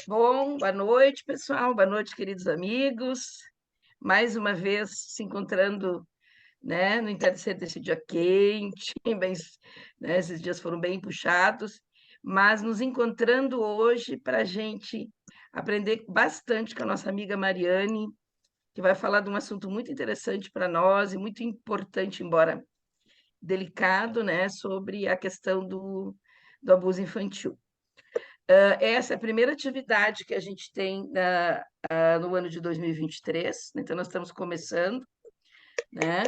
Bom, boa noite, pessoal. Boa noite, queridos amigos. Mais uma vez se encontrando, né, no entardecer desse dia quente, bem, né, esses dias foram bem puxados, mas nos encontrando hoje para a gente aprender bastante com a nossa amiga Mariane, que vai falar de um assunto muito interessante para nós e muito importante, embora delicado, né, sobre a questão do abuso infantil. Essa é a primeira atividade que a gente tem no ano de 2023, então nós estamos começando, né?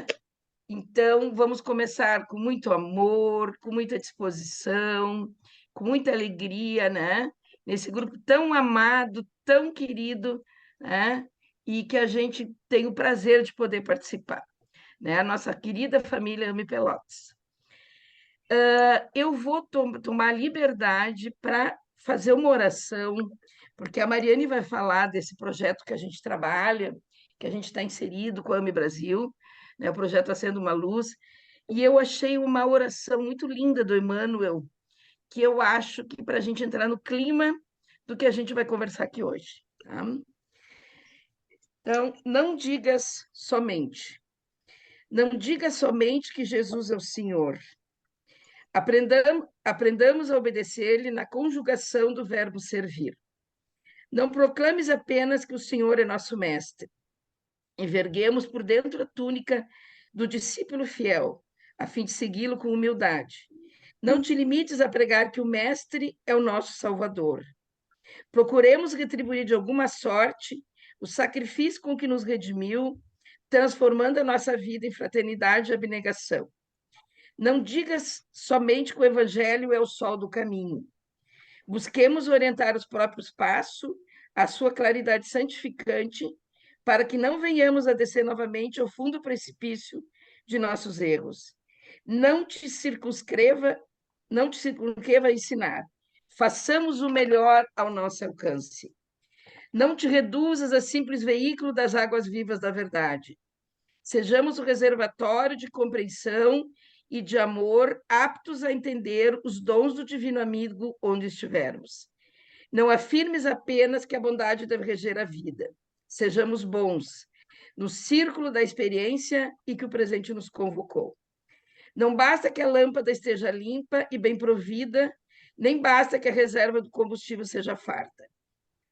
Então, vamos começar com muito amor, com muita disposição, com muita alegria, né? Nesse grupo tão amado, tão querido, né? E que a gente tem o prazer de poder participar, né? A nossa querida família Ame Pelotas. Eu vou tomar liberdade para fazer uma oração, porque a Mariane vai falar desse projeto que a gente trabalha, que a gente está inserido com a AME Brasil, né? O projeto Acendo uma Luz, e eu achei uma oração muito linda do Emmanuel, que eu acho que para a gente entrar no clima do que a gente vai conversar aqui hoje. Tá? Então, não diga somente que Jesus é o Senhor. Aprendamos a obedecer-lhe na conjugação do verbo servir. Não proclames apenas que o Senhor é nosso mestre. Enverguemos por dentro a túnica do discípulo fiel, a fim de segui-lo com humildade. Não te limites a pregar que o mestre é o nosso salvador. Procuremos retribuir de alguma sorte o sacrifício com que nos redimiu, transformando a nossa vida em fraternidade e abnegação. Não digas somente que o Evangelho é o sol do caminho. Busquemos orientar os próprios passos, a sua claridade santificante, para que não venhamos a descer novamente ao fundo precipício de nossos erros. Não te circunscreva, não te circunscreva a ensinar. Façamos o melhor ao nosso alcance. Não te reduzas a simples veículo das águas vivas da verdade. Sejamos o reservatório de compreensão e de amor, aptos a entender os dons do divino amigo onde estivermos. Não afirmes apenas que a bondade deve reger a vida. Sejamos bons no círculo da experiência e que o presente nos convocou. Não basta que a lâmpada esteja limpa e bem provida, nem basta que a reserva do combustível seja farta.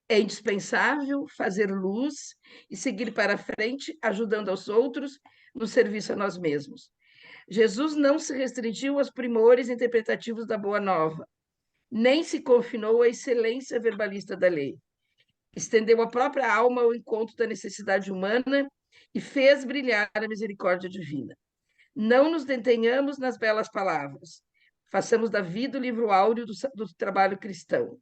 É indispensável fazer luz e seguir para frente, ajudando aos outros no serviço a nós mesmos. Jesus não se restringiu aos primores interpretativos da Boa Nova, nem se confinou à excelência verbalista da lei. Estendeu a própria alma ao encontro da necessidade humana e fez brilhar a misericórdia divina. Não nos detenhamos nas belas palavras. Façamos da vida o livro áureo do trabalho cristão.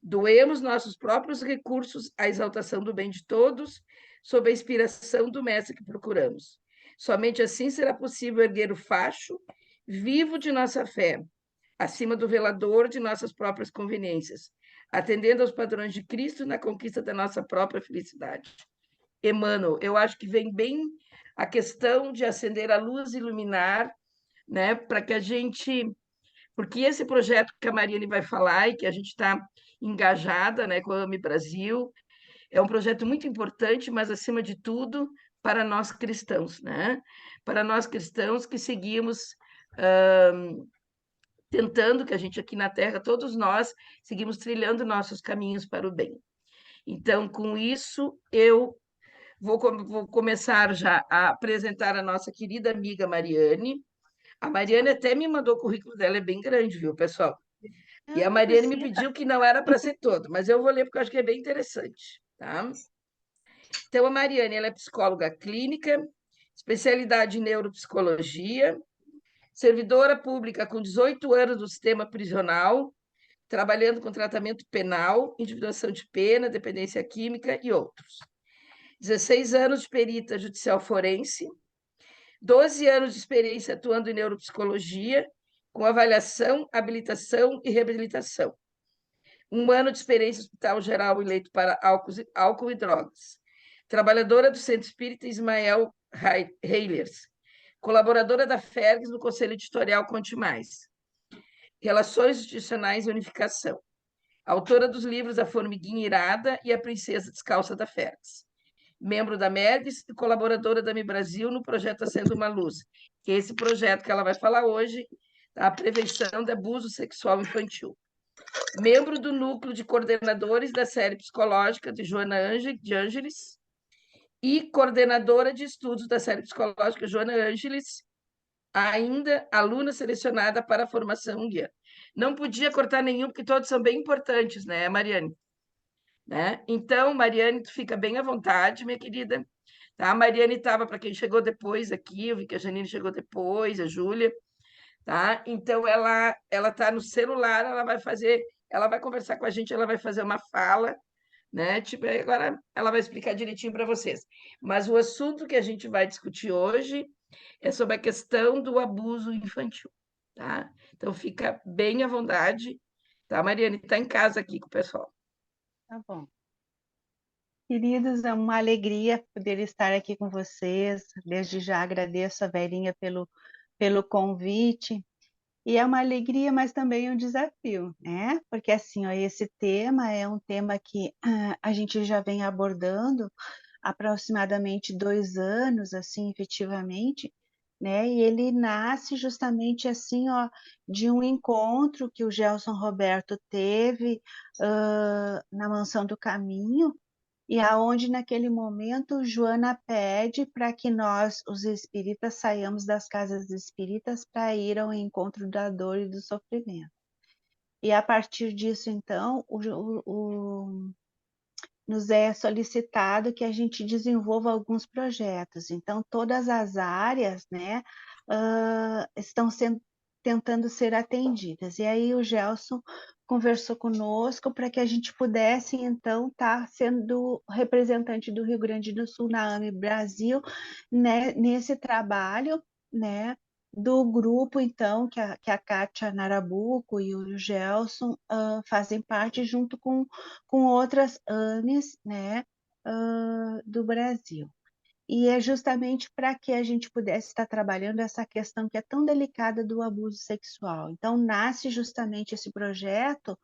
Doemos nossos próprios recursos à exaltação do bem de todos, sob a inspiração do mestre que procuramos. Somente assim será possível erguer o facho vivo de nossa fé, acima do velador de nossas próprias conveniências, atendendo aos padrões de Cristo na conquista da nossa própria felicidade. Emmanuel, eu acho que vem bem a questão de acender a luz e iluminar, né, para que a gente, porque esse projeto que a Mariane vai falar e que a gente está engajada, né, com a AME Brasil, é um projeto muito importante, mas acima de tudo para nós cristãos, né? Para nós cristãos que seguimos tentando, que a gente aqui na Terra, todos nós seguimos trilhando nossos caminhos para o bem. Então, com isso, eu vou começar já a apresentar a nossa querida amiga Mariane. A Mariane até me mandou o currículo dela, é bem grande, viu, pessoal? E Não, a não Mariane me precisa. pediu que não era para ser todo, mas eu vou ler porque eu acho que é bem interessante, tá? Então, a Mariane, ela é psicóloga clínica, especialidade em neuropsicologia, servidora pública com 18 anos do sistema prisional, trabalhando com tratamento penal, individuação de pena, dependência química e outros. 16 anos de perita judicial forense, 12 anos de experiência atuando em neuropsicologia, com avaliação, habilitação e reabilitação. 1 ano de experiência no Hospital Geral eleito para álcool e drogas. Trabalhadora do Centro Espírita Ismael Heilers. Colaboradora da FERGS no Conselho Editorial Conte Mais. Relações Institucionais e Unificação. autora dos livros A Formiguinha Irada e A Princesa Descalça da Férix. Membro da MEDES e colaboradora da Mi Brasil no projeto Acendo uma Luz, que é esse projeto que ela vai falar hoje, a prevenção de abuso sexual infantil. Membro do núcleo de coordenadores da série psicológica de Joana de Ângeles e coordenadora de estudos da série psicológica Joana Ângeles, ainda aluna selecionada para a formação guia. Não podia cortar nenhum, porque todos são bem importantes, né, Mariane? Né? Então, Mariane, tu fica bem à vontade, minha querida. Tá? A Mariane estava, para quem chegou depois aqui, eu vi que a Janine chegou depois, a Júlia. Tá? Então, ela está no celular, ela vai conversar com a gente, ela vai fazer uma fala, né? Tipo, agora ela vai explicar direitinho para vocês. Mas o assunto que a gente vai discutir hoje é sobre a questão do abuso infantil, tá? Então, fica bem à vontade, tá, Mariane? Está em casa aqui com o pessoal. Tá bom. Queridos, é uma alegria poder estar aqui com vocês. Desde já agradeço a Verinha pelo convite. E é uma alegria, mas também um desafio, né? Porque assim, ó, esse tema é um tema que a gente já vem abordando há aproximadamente 2 anos, assim, efetivamente, né? E ele nasce justamente assim, ó, de um encontro que o Gelson Roberto teve na Mansão do Caminho, e aonde naquele momento Joana pede para que nós, os espíritas, saiamos das casas espíritas para ir ao encontro da dor e do sofrimento. E a partir disso, então, nos é solicitado que a gente desenvolva alguns projetos. Então, todas as áreas, né, estão tentando ser atendidas. E aí o Gelson conversou conosco para que a gente pudesse, então, estar sendo representante do Rio Grande do Sul na AME Brasil, né, nesse trabalho, né, do grupo, então, que a Kátia Narabuco e o Gelson fazem parte, junto com outras AMEs, né, do Brasil. E é justamente para que a gente pudesse estar trabalhando essa questão que é tão delicada do abuso sexual. Então, nasce justamente esse projeto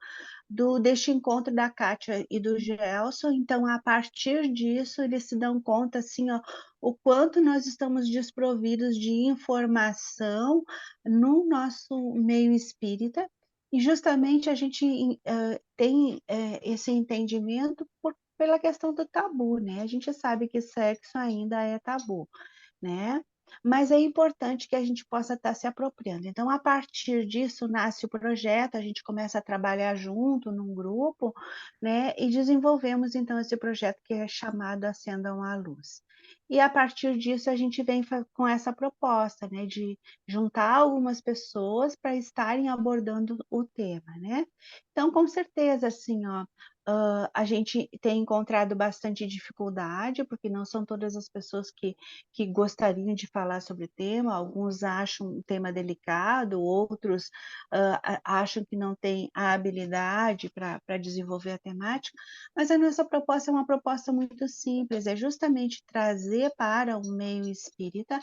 deste encontro da Kátia e do Gelson. Então, a partir disso, eles se dão conta, assim, ó, o quanto nós estamos desprovidos de informação no nosso meio espírita, e justamente a gente tem esse entendimento pela questão do tabu, né? A gente sabe que sexo ainda é tabu, né? Mas é importante que a gente possa estar se apropriando. Então, a partir disso, nasce o projeto, a gente começa a trabalhar junto num grupo, né? E desenvolvemos, então, esse projeto que é chamado Acendam a Luz. E a partir disso, a gente vem com essa proposta, né? De juntar algumas pessoas para estarem abordando o tema, né? Então, com certeza, assim, ó, a gente tem encontrado bastante dificuldade, porque não são todas as pessoas que gostariam de falar sobre o tema. Alguns acham um tema delicado, outros acham que não têm a habilidade para desenvolver a temática, mas a nossa proposta é uma proposta muito simples, é justamente trazer para o meio espírita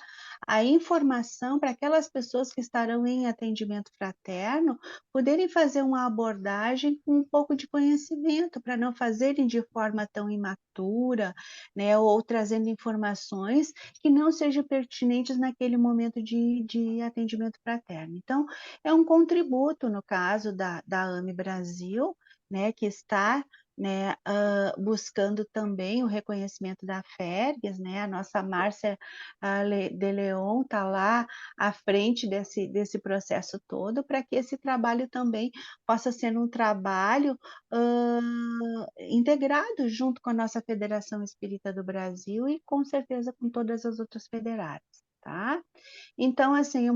a informação para aquelas pessoas que estarão em atendimento fraterno poderem fazer uma abordagem com um pouco de conhecimento, para não fazerem de forma tão imatura, né, ou trazendo informações que não sejam pertinentes naquele momento de atendimento fraterno. Então, é um contributo, no caso da AME Brasil, né, que está, né, buscando também o reconhecimento da FERGS, né, a nossa Márcia de Leon está lá à frente desse processo todo, para que esse trabalho também possa ser um trabalho integrado junto com a nossa Federação Espírita do Brasil e com certeza com todas as outras federadas, tá? Então, assim,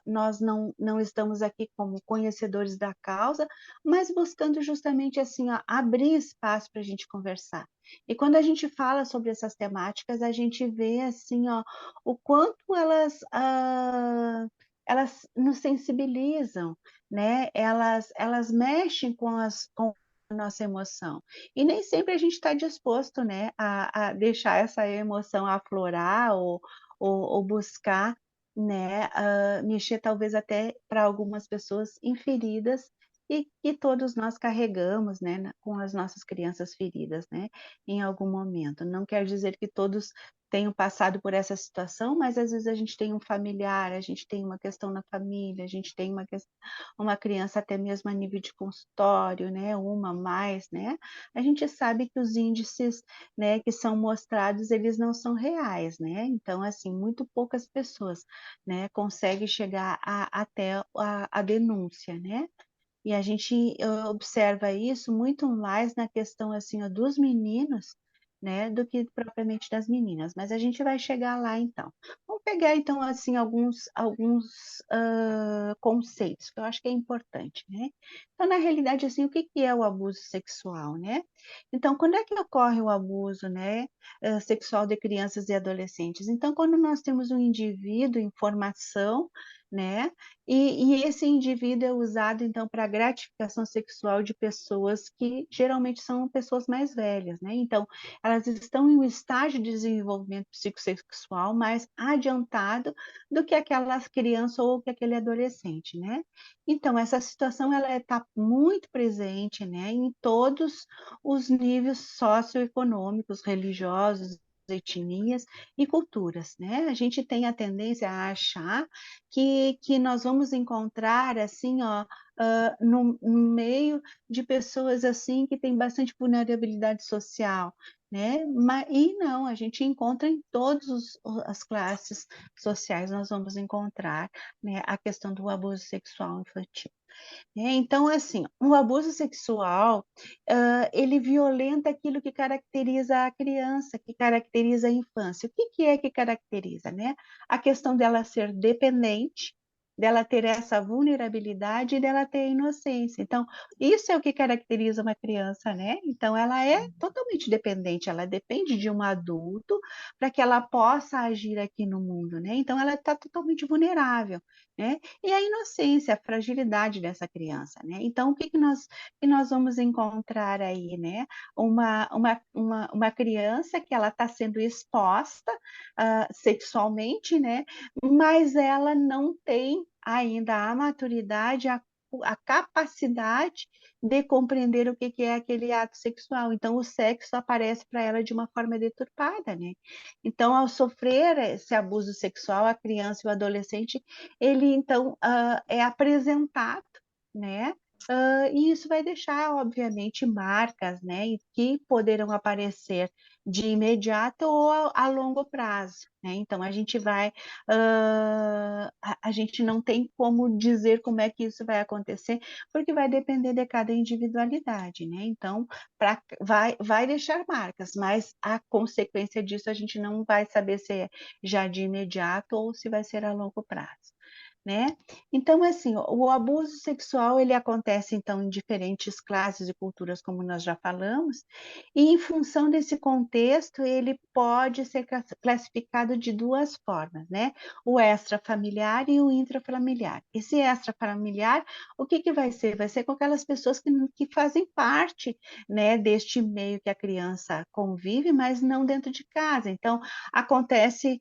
nós não estamos aqui como conhecedores da causa, mas buscando justamente assim, ó, abrir espaço para a gente conversar. E quando a gente fala sobre essas temáticas, a gente vê assim, ó, o quanto elas nos sensibilizam, né? Elas mexem com a nossa emoção. E nem sempre a gente está disposto, né, a deixar essa emoção aflorar ou buscar, né, mexer talvez até para algumas pessoas em feridas e que todos nós carregamos, né, com as nossas crianças feridas, né, em algum momento. Não quer dizer que todos tenham passado por essa situação, mas às vezes a gente tem um familiar, a gente tem uma questão na família, a gente tem uma criança até mesmo a nível de consultório, né, uma a mais, né, a gente sabe que os índices, né, que são mostrados, eles não são reais, né, então, assim, muito poucas pessoas, né, conseguem chegar até a denúncia, né. E a gente observa isso muito mais na questão, assim, ó, dos meninos, né, do que propriamente das meninas, mas a gente vai chegar lá então. Vamos pegar então, assim, alguns conceitos que eu acho que é importante, né. Então, na realidade, assim, o que que é o abuso sexual, né. Então, quando é que ocorre o abuso, né, sexual de crianças e adolescentes? Então, quando nós temos um indivíduo em formação, né, e esse indivíduo é usado, então, para gratificação sexual de pessoas que geralmente são pessoas mais velhas, né. Então, elas estão em um estágio de desenvolvimento psicossexual mais adiantado do que aquela criança ou que aquele adolescente, né. Então, essa situação ela está muito presente, né, em todos os níveis socioeconômicos, religiosos, etnias e culturas, né. A gente tem a tendência a achar que nós vamos encontrar, assim, ó, no meio de pessoas, assim, que têm bastante vulnerabilidade social, né, e não, a gente encontra em todas as classes sociais, nós vamos encontrar, né, a questão do abuso sexual infantil. Então, assim, o abuso sexual, ele violenta aquilo que caracteriza a criança, que caracteriza a infância. O que que é que caracteriza, né? A questão dela ser dependente, dela ter essa vulnerabilidade e dela ter a inocência. Então, isso é o que caracteriza uma criança, né? Então, ela é totalmente dependente, ela depende de um adulto para que ela possa agir aqui no mundo, né? Então, ela está totalmente vulnerável, né? E a inocência, a fragilidade dessa criança, né. Então o que nós vamos encontrar aí, né, uma criança que ela está sendo exposta, sexualmente, né, mas ela não tem ainda a maturidade, a capacidade de compreender o que que é aquele ato sexual, então o sexo aparece para ela de uma forma deturpada, né. Então ao sofrer esse abuso sexual, a criança e o adolescente ele então, é apresentado, né, e isso vai deixar obviamente marcas, né, e que poderão aparecer de imediato ou a longo prazo, né. Então a gente vai, a gente não tem como dizer como é que isso vai acontecer, porque vai depender de cada individualidade, né. Então, vai deixar marcas, mas a consequência disso a gente não vai saber se é já de imediato ou se vai ser a longo prazo, né. Então, assim, o abuso sexual ele acontece, então, em diferentes classes e culturas, como nós já falamos, e em função desse contexto, ele pode ser classificado de 2 formas, né, o extrafamiliar e o intrafamiliar. Esse extrafamiliar, o que que vai ser? Vai ser com aquelas pessoas que fazem parte, né, deste meio que a criança convive, mas não dentro de casa. Então, acontece,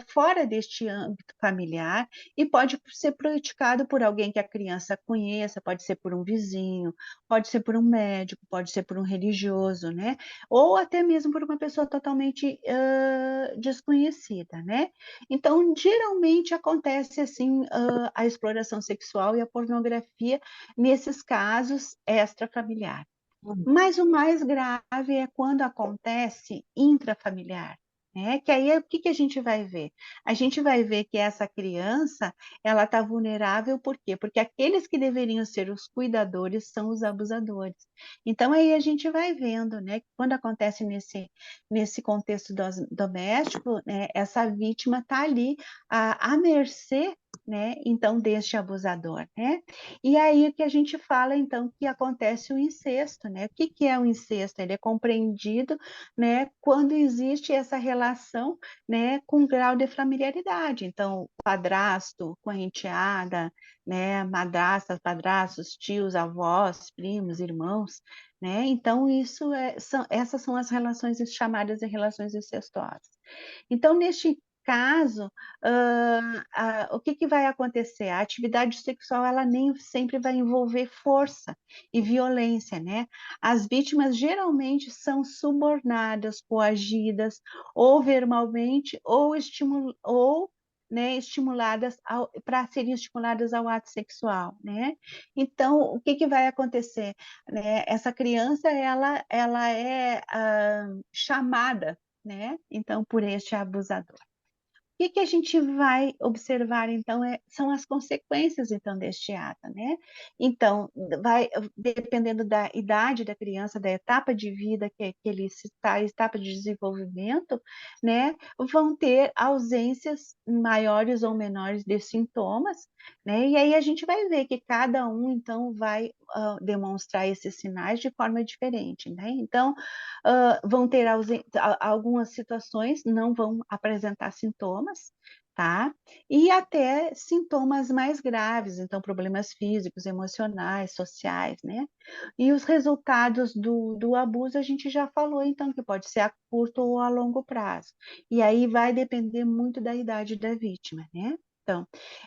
fora deste âmbito familiar e pode ser praticado por alguém que a criança conheça, pode ser por um vizinho, pode ser por um médico, pode ser por um religioso, né, ou até mesmo por uma pessoa totalmente, desconhecida, né. Então, geralmente acontece assim, a exploração sexual e a pornografia nesses casos extrafamiliar. Hum. Mas o mais grave é quando acontece intrafamiliar, né, que aí o que que a gente vai ver? A gente vai ver que essa criança, ela está vulnerável, por quê? Porque aqueles que deveriam ser os cuidadores são os abusadores. Então aí a gente vai vendo, né, que quando acontece nesse contexto doméstico, né, essa vítima está ali à mercê, né, então deste abusador, né. E aí que a gente fala então que acontece o incesto, né. O que que é o incesto? Ele é compreendido, né, quando existe essa relação, né, com grau de familiaridade, então padrasto com a enteada, né, madrasta, padrastos, tios, avós, primos, irmãos, né, então essas são as relações chamadas de relações incestuosas. Então neste caso, o que vai acontecer? A atividade sexual, ela nem sempre vai envolver força e violência, né? As vítimas geralmente são subornadas, coagidas, ou verbalmente, ou né, estimuladas para serem estimuladas ao ato sexual, né? Então, o que vai acontecer? Né? Essa criança, ela é chamada, né? Então, por este abusador. O que a gente vai observar, então, são as consequências, então, deste ato, né? Então, dependendo da idade da criança, da etapa de vida que ele está, etapa de desenvolvimento, né? Vão ter ausências maiores ou menores de sintomas, né? E aí a gente vai ver que cada um, então, vai demonstrar esses sinais de forma diferente, né? Então, vão ter algumas situações, não vão apresentar sintomas, tá? E até sintomas mais graves, então problemas físicos, emocionais, sociais, né? E os resultados do abuso a gente já falou, então, que pode ser a curto ou a longo prazo. E aí vai depender muito da idade da vítima, né?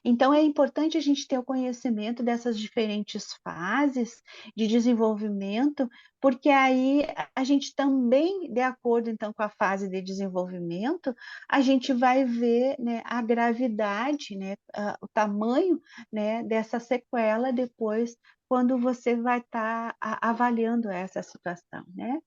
Então é importante a gente ter o conhecimento dessas diferentes fases de desenvolvimento, porque aí a gente também, de acordo então com a fase de desenvolvimento, a gente vai ver, né, a gravidade, né, o tamanho, né, dessa sequela depois, quando você vai estar avaliando essa situação, né?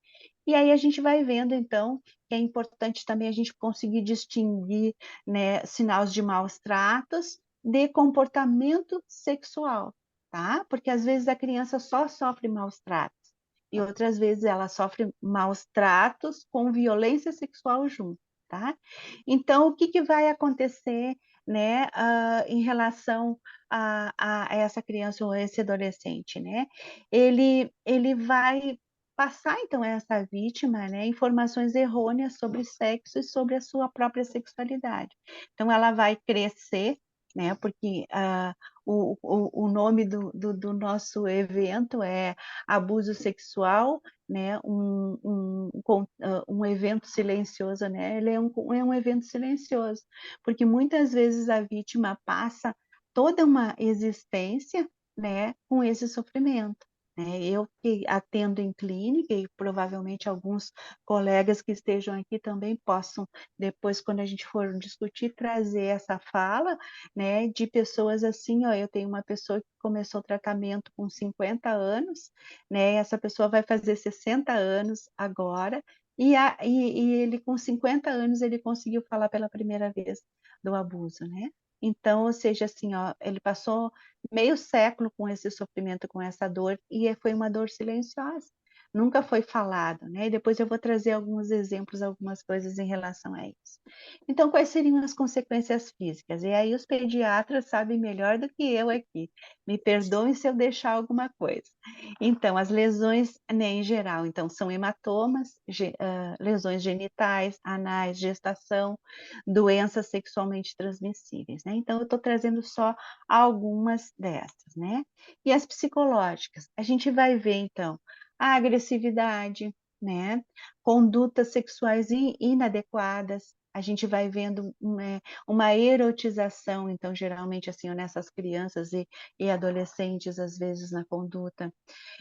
E aí a gente vai vendo, então, que é importante também a gente conseguir distinguir, né, sinais de maus tratos de comportamento sexual, tá? Porque às vezes a criança só sofre maus tratos e outras vezes ela sofre maus tratos com violência sexual junto, tá? Então, o que vai acontecer, né, em relação a essa criança ou esse adolescente, né? Ele vai passar então a essa vítima, né, informações errôneas sobre sexo e sobre a sua própria sexualidade. Então ela vai crescer, né, porque o nome do nosso evento é abuso sexual, né, um evento silencioso, né, ele é um evento silencioso, porque muitas vezes a vítima passa toda uma existência, né, com esse sofrimento. Eu que atendo em clínica e provavelmente alguns colegas que estejam aqui também possam, depois, quando a gente for discutir, trazer essa fala, né, de pessoas assim, ó, eu tenho uma pessoa que começou o tratamento com 50 anos, né, essa pessoa vai fazer 60 anos agora, e ele com 50 anos ele conseguiu falar pela primeira vez do abuso, né? Então, ou seja, assim, ó, ele passou meio século com esse sofrimento, com essa dor, e foi uma dor silenciosa, nunca foi falado, né? E depois eu vou trazer alguns exemplos, algumas coisas em relação a isso. Então, quais seriam as consequências físicas? E aí os pediatras sabem melhor do que eu aqui. Me perdoem se eu deixar alguma coisa. Então, as lesões, né, em geral, então, são hematomas, lesões genitais, anais, gestação, doenças sexualmente transmissíveis, né? Então, eu estou trazendo só algumas dessas, né? E as psicológicas, a gente vai ver, então, a agressividade, né? Condutas sexuais inadequadas, a gente vai vendo uma erotização, então, geralmente, assim, nessas crianças e adolescentes, às vezes, na conduta.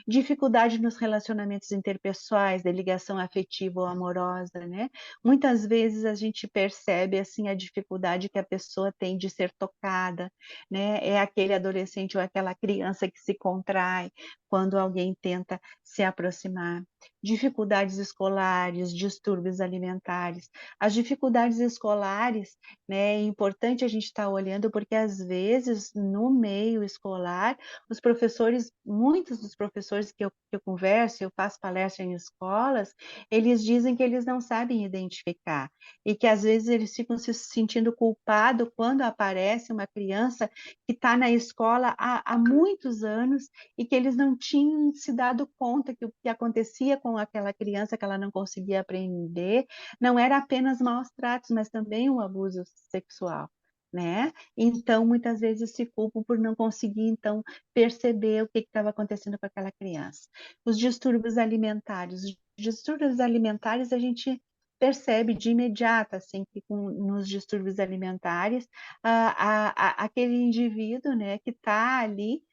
Dificuldade nos relacionamentos interpessoais, de ligação afetiva ou amorosa, né? Muitas vezes a gente percebe, assim, a dificuldade que a pessoa tem de ser tocada, né? É aquele adolescente ou aquela criança que se contrai quando alguém tenta se aproximar. Dificuldades escolares, distúrbios alimentares. As dificuldades escolares, né? É importante a gente estar olhando, porque às vezes no meio escolar, os professores, muitos dos professores que eu converso, eu faço palestra em escolas, eles dizem que eles não sabem identificar e que às vezes eles ficam se sentindo culpados quando aparece uma criança que está na escola há muitos anos e que eles não tinham se dado conta que o que acontecia com aquela criança, que ela não conseguia aprender, não era apenas maus tratos, mas também um abuso sexual, né? Então, muitas vezes se culpam por não conseguir, então, perceber o que estava acontecendo com aquela criança. Os distúrbios alimentares. Os distúrbios alimentares a gente percebe de imediato, assim, que nos distúrbios alimentares, aquele indivíduo, né, que está ali,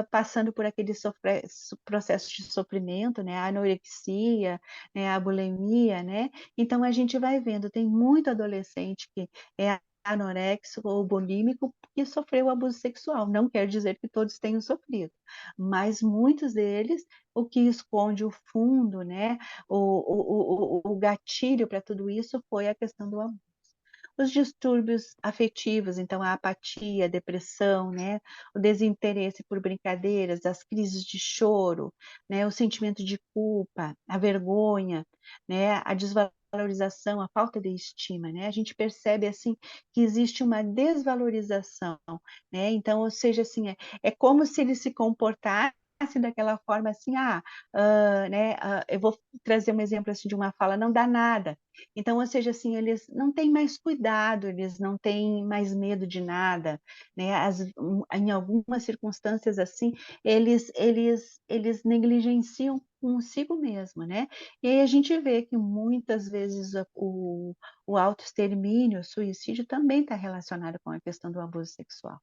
passando por aquele processo de sofrimento, né, a anorexia, né, a bulimia, né, então a gente vai vendo, tem muito adolescente que é anoréxico ou bulímico que sofreu abuso sexual, não quer dizer que todos tenham sofrido, mas muitos deles, o que esconde o fundo, né, o gatilho para tudo isso foi a questão do abuso. Os distúrbios afetivos, então a apatia, a depressão, né, o desinteresse por brincadeiras, as crises de choro, né, o sentimento de culpa, a vergonha, né, a desvalorização, a falta de estima, né, a gente percebe assim que existe uma desvalorização, né, então, ou seja, assim, é como se ele se comportasse daquela forma assim, né, eu vou trazer um exemplo assim de uma fala, não dá nada, então, ou seja, assim, eles não têm mais cuidado, eles não têm mais medo de nada, né? Em algumas circunstâncias assim, eles negligenciam consigo mesmo, né? E aí a gente vê que muitas vezes o autoextermínio, o suicídio também está relacionado com a questão do abuso sexual,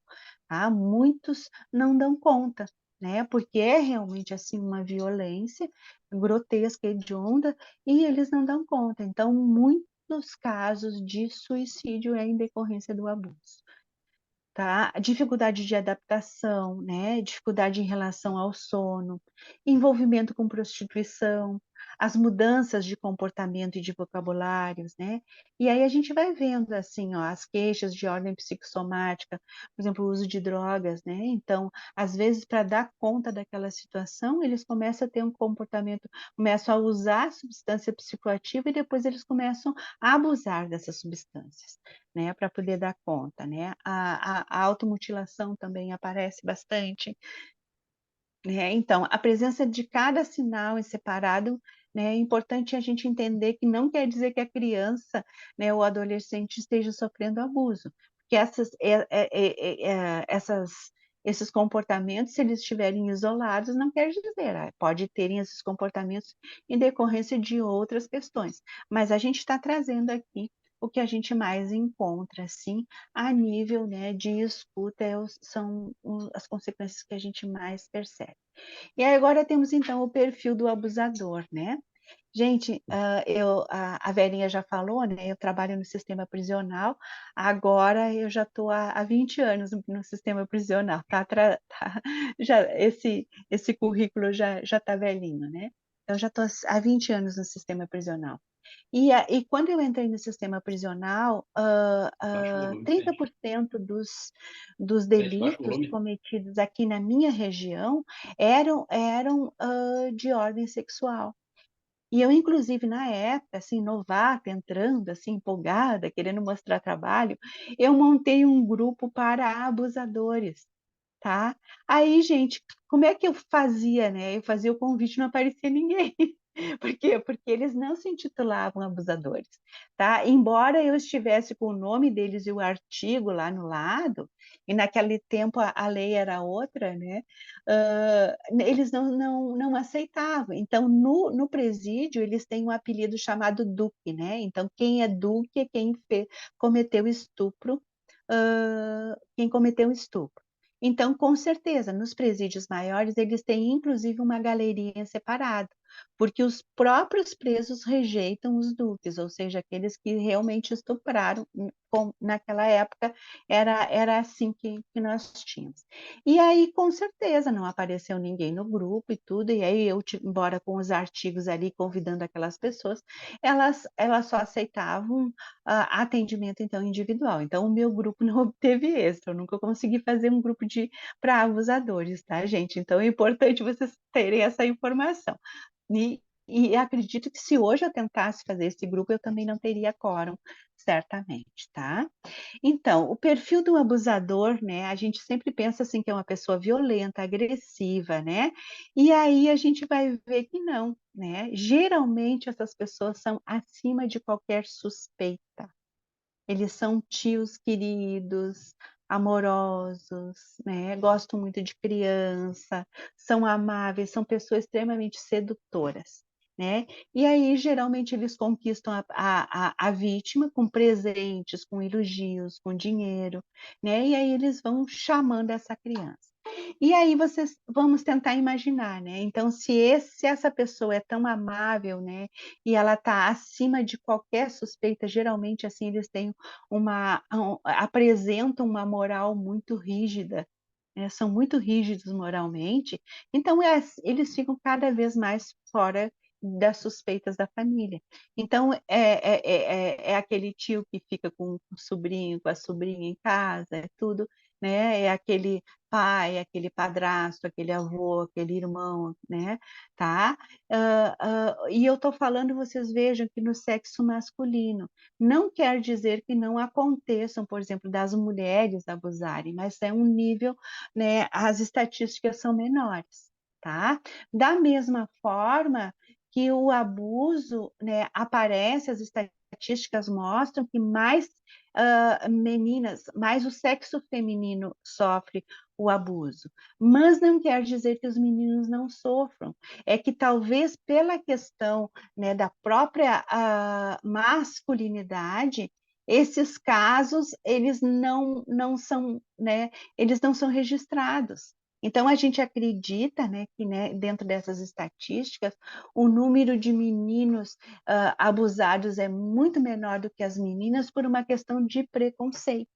tá? Muitos não dão conta, né? Porque é realmente assim uma violência grotesca, hedionda, e eles não dão conta. Então, muitos casos de suicídio é em decorrência do abuso, tá? Dificuldade de adaptação, né? Dificuldade em relação ao sono, envolvimento com prostituição, as mudanças de comportamento e de vocabulários, né? E aí a gente vai vendo assim, ó, as queixas de ordem psicossomática, por exemplo, o uso de drogas, né? Então, às vezes, para dar conta daquela situação, eles começam a ter um comportamento, começam a usar substância psicoativa e depois eles começam a abusar dessas substâncias, né, para poder dar conta, né? A automutilação também aparece bastante, né? Então, a presença de cada sinal em separado, né, é importante a gente entender que não quer dizer que a criança, né, ou adolescente esteja sofrendo abuso, porque esses comportamentos, se eles estiverem isolados, não quer dizer, pode terem esses comportamentos em decorrência de outras questões, mas a gente está trazendo aqui o que a gente mais encontra, assim, a nível, né, de escuta, são as consequências que a gente mais percebe. E aí agora temos então o perfil do abusador, né? Gente, a Verinha já falou, né? Eu trabalho no sistema prisional, agora eu já estou há 20 anos no sistema prisional, já, esse currículo já está velhinho, né? Eu já estou há 20 anos no sistema prisional. E quando eu entrei no sistema prisional, 30% dos delitos cometidos aqui na minha região eram de ordem sexual. E eu, inclusive, na época, assim, novata, entrando, assim, empolgada, querendo mostrar trabalho, eu montei um grupo para abusadores, tá? Aí, gente, como é que eu fazia, né? Eu fazia o convite, não aparecia ninguém. Por quê? Porque eles não se intitulavam abusadores, tá? Embora eu estivesse com o nome deles e o artigo lá no lado, e naquele tempo a lei era outra, né? Eles não aceitavam. Então, no presídio, eles têm um apelido chamado Duque, né? Então, quem é Duque é quem cometeu estupro, quem cometeu estupro. Então, com certeza, nos presídios maiores, eles têm inclusive uma galeria separada, porque os próprios presos rejeitam os duques, ou seja, aqueles que realmente estupraram. Naquela época, era assim que nós tínhamos. E aí, com certeza, não apareceu ninguém no grupo e tudo, e aí eu, embora com os artigos ali convidando aquelas pessoas, elas só aceitavam atendimento então individual. Então, o meu grupo não obteve êxito, eu nunca consegui fazer um grupo para abusadores, tá, gente? Então, é importante vocês terem essa informação. E acredito que se hoje eu tentasse fazer esse grupo, eu também não teria quórum, certamente, tá? Então, o perfil do abusador, né? A gente sempre pensa assim que é uma pessoa violenta, agressiva, né? E aí a gente vai ver que não, né? Geralmente essas pessoas são acima de qualquer suspeita. Eles são tios queridos, amorosos, né? Gostam muito de criança, são amáveis, são pessoas extremamente sedutoras. né? E aí, geralmente, eles conquistam a vítima com presentes, com elogios, com dinheiro, né? E aí eles vão chamando essa criança. E aí vamos tentar imaginar, né? Então, se essa pessoa é tão amável, né? E ela está acima de qualquer suspeita, geralmente assim eles têm apresentam uma moral muito rígida, né? São muito rígidos moralmente, então eles ficam cada vez mais fora das suspeitas da família. Então, é aquele tio que fica com o sobrinho, com a sobrinha em casa, é tudo, né? É aquele pai, aquele padrasto, aquele avô, aquele irmão, né? Tá? E eu estou falando, vocês vejam que no sexo masculino, não quer dizer que não aconteçam, por exemplo, das mulheres abusarem, mas é um nível, né? As estatísticas são menores, tá? Da mesma forma que o abuso, né, aparece, as estatísticas mostram que mais meninas, mais o sexo feminino sofre o abuso. Mas não quer dizer que os meninos não sofram. É que talvez pela questão, né, da própria masculinidade, esses casos eles não são, né, eles não são registrados. Então, a gente acredita, né, que, né, dentro dessas estatísticas, o número de meninos abusados é muito menor do que as meninas por uma questão de preconceito,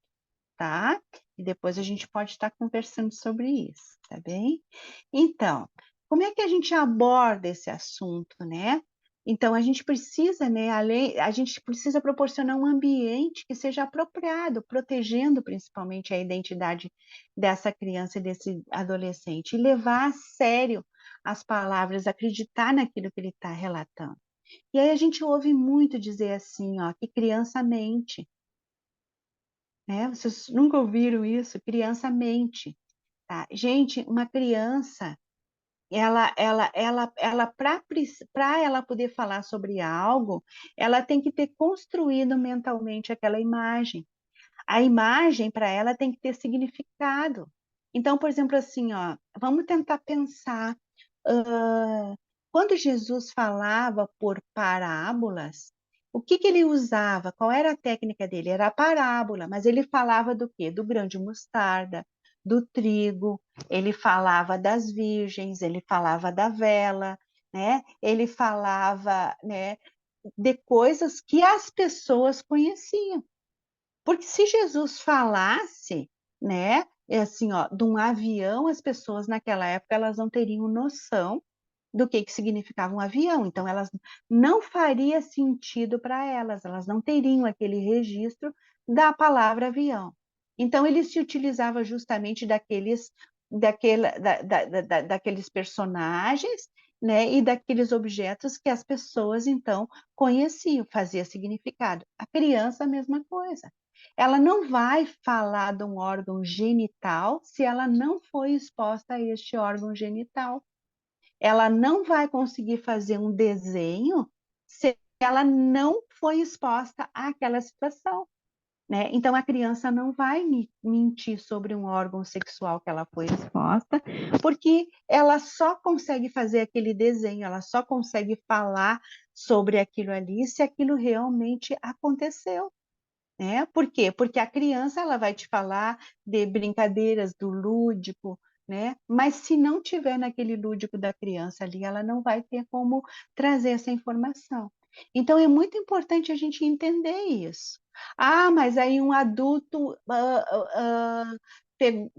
tá? E depois a gente pode estar conversando sobre isso, tá bem? Então, como é que a gente aborda esse assunto, né? Então, a gente precisa, né, a gente precisa proporcionar um ambiente que seja apropriado, protegendo principalmente a identidade dessa criança e desse adolescente, e levar a sério as palavras, acreditar naquilo que ele está relatando. E aí a gente ouve muito dizer assim, ó, que criança mente, né? Vocês nunca ouviram isso? Criança mente, tá? Gente, uma criança, ela para ela poder falar sobre algo, ela tem que ter construído mentalmente aquela imagem. A imagem para ela tem que ter significado. Então, por exemplo, assim, ó, vamos tentar pensar, quando Jesus falava por parábolas, o que que ele usava? Qual era a técnica dele? Era a parábola, mas ele falava do quê? Do grão de mostarda, do trigo, ele falava das virgens, ele falava da vela, né? Ele falava, né, de coisas que as pessoas conheciam. Porque se Jesus falasse, né, assim, ó, de um avião, as pessoas naquela época elas não teriam noção do que significava um avião. Então, elas não faria sentido para elas, elas não teriam aquele registro da palavra avião. Então, ele se utilizava justamente daqueles personagens, né, e daqueles objetos que as pessoas, então, conheciam, fazia significado. A criança, a mesma coisa. Ela não vai falar de um órgão genital se ela não foi exposta a este órgão genital. Ela não vai conseguir fazer um desenho se ela não foi exposta àquela situação, né? Então, a criança não vai mentir sobre um órgão sexual que ela foi exposta, porque ela só consegue fazer aquele desenho, ela só consegue falar sobre aquilo ali se aquilo realmente aconteceu. Né? Por quê? Porque a criança ela vai te falar de brincadeiras do lúdico, né? Mas se não tiver naquele lúdico da criança ali, ela não vai ter como trazer essa informação. Então é muito importante a gente entender isso. Ah, mas aí um adulto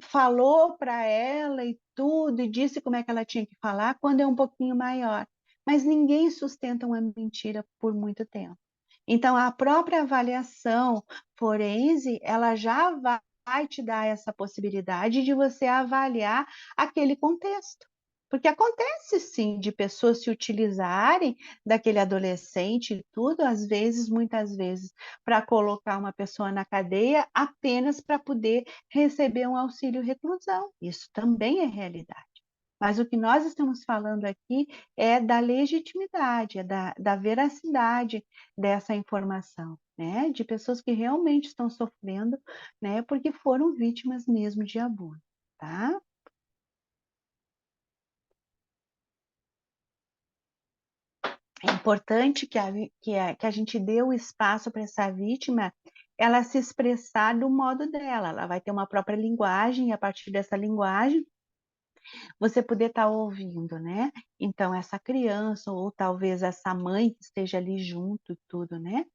falou para ela e tudo, e disse como é que ela tinha que falar quando é um pouquinho maior. Mas ninguém sustenta uma mentira por muito tempo. Então, a própria avaliação forense, ela já vai te dar essa possibilidade de você avaliar aquele contexto. Porque acontece sim de pessoas se utilizarem daquele adolescente e tudo, às vezes, muitas vezes, para colocar uma pessoa na cadeia apenas para poder receber um auxílio reclusão. Isso também é realidade. Mas o que nós estamos falando aqui é da legitimidade, é da veracidade dessa informação, né? De pessoas que realmente estão sofrendo, né? Porque foram vítimas mesmo de abuso, tá? É importante que a gente dê o espaço para essa vítima ela se expressar do modo dela. Ela vai ter uma própria linguagem, e a partir dessa linguagem, você poder estar ouvindo, né? Então, essa criança, ou talvez essa mãe que esteja ali junto e tudo, né?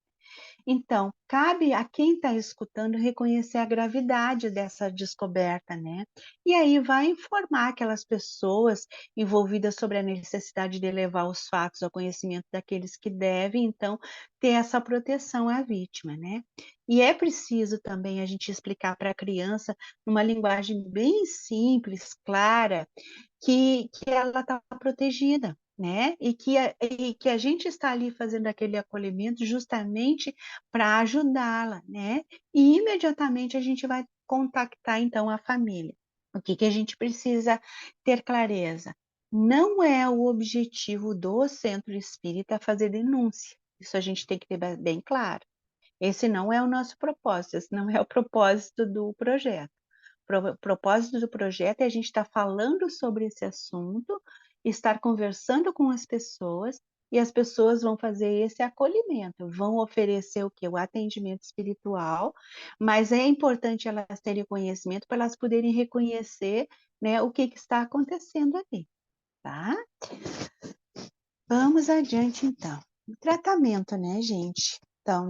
Então, cabe a quem está escutando reconhecer a gravidade dessa descoberta, né? E aí vai informar aquelas pessoas envolvidas sobre a necessidade de levar os fatos ao conhecimento daqueles que devem, então, ter essa proteção à vítima, né? E é preciso também a gente explicar para a criança, numa linguagem bem simples, clara, que ela está protegida, né? E que a gente está ali fazendo aquele acolhimento justamente para ajudá-la, né? E imediatamente a gente vai contactar então a família. O que a gente precisa ter clareza? Não é o objetivo do centro espírita fazer denúncia. Isso a gente tem que ter bem claro. Esse não é o nosso propósito, esse não é o propósito do projeto. O propósito do projeto é a gente estar falando sobre esse assunto, estar conversando com as pessoas, e as pessoas vão fazer esse acolhimento, vão oferecer o quê? O atendimento espiritual, mas é importante elas terem conhecimento para elas poderem reconhecer, né, o que está acontecendo ali, tá? Vamos adiante, então. O tratamento, né, gente? Então,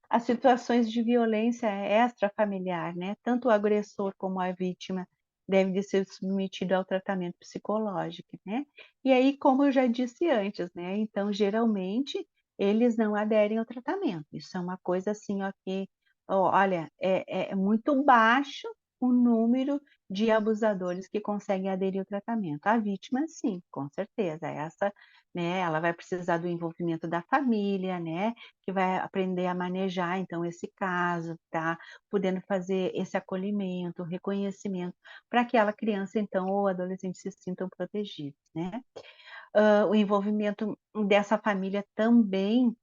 as situações de violência extrafamiliar, né? Tanto o agressor como a vítima devem de ser submetidos ao tratamento psicológico, né? E aí, como eu já disse antes, né? Então, geralmente, eles não aderem ao tratamento. Isso é uma coisa assim, ó, que, ó, olha, é muito baixo o número de abusadores que conseguem aderir ao tratamento. A vítima, sim, com certeza, essa, né, ela vai precisar do envolvimento da família, né, que vai aprender a manejar, então, esse caso, tá, podendo fazer esse acolhimento, reconhecimento, para que aquela criança, então, ou adolescente se sintam protegidos, né. O envolvimento dessa família também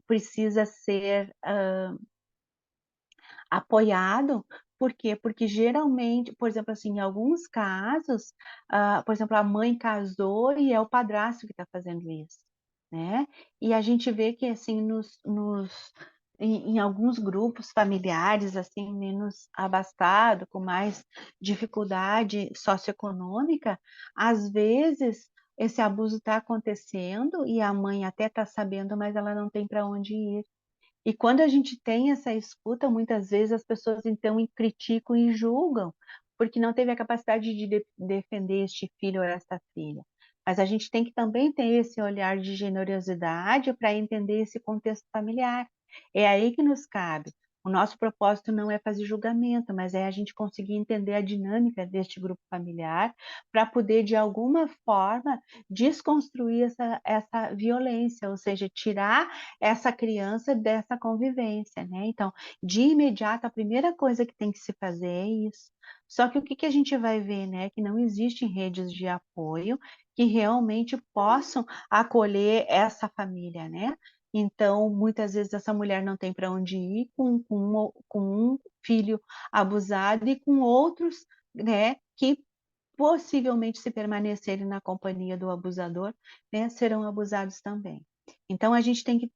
precisa ser apoiado, por quê? Porque geralmente, por exemplo, assim, em alguns casos, por exemplo, a mãe casou e é o padrasto que está fazendo isso, né? E a gente vê que, assim, em alguns grupos familiares, assim, menos abastados, com mais dificuldade socioeconômica, às vezes esse abuso está acontecendo e a mãe até está sabendo, mas ela não tem para onde ir. E quando a gente tem essa escuta, muitas vezes as pessoas então criticam e julgam, porque não teve a capacidade de defender este filho ou esta filha. Mas a gente tem que também ter esse olhar de generosidade para entender esse contexto familiar. É aí que nos cabe. O nosso propósito não é fazer julgamento, mas é a gente conseguir entender a dinâmica deste grupo familiar para poder, de alguma forma, desconstruir essa violência, ou seja, tirar essa criança dessa convivência, né? Então, de imediato, a primeira coisa que tem que se fazer é isso. Só que o que a gente vai ver, né? Que não existem redes de apoio que realmente possam acolher essa família, né? Então, muitas vezes essa mulher não tem para onde ir com um filho abusado e com outros, né, que possivelmente, se permanecerem na companhia do abusador, né, serão abusados também. Então a gente tem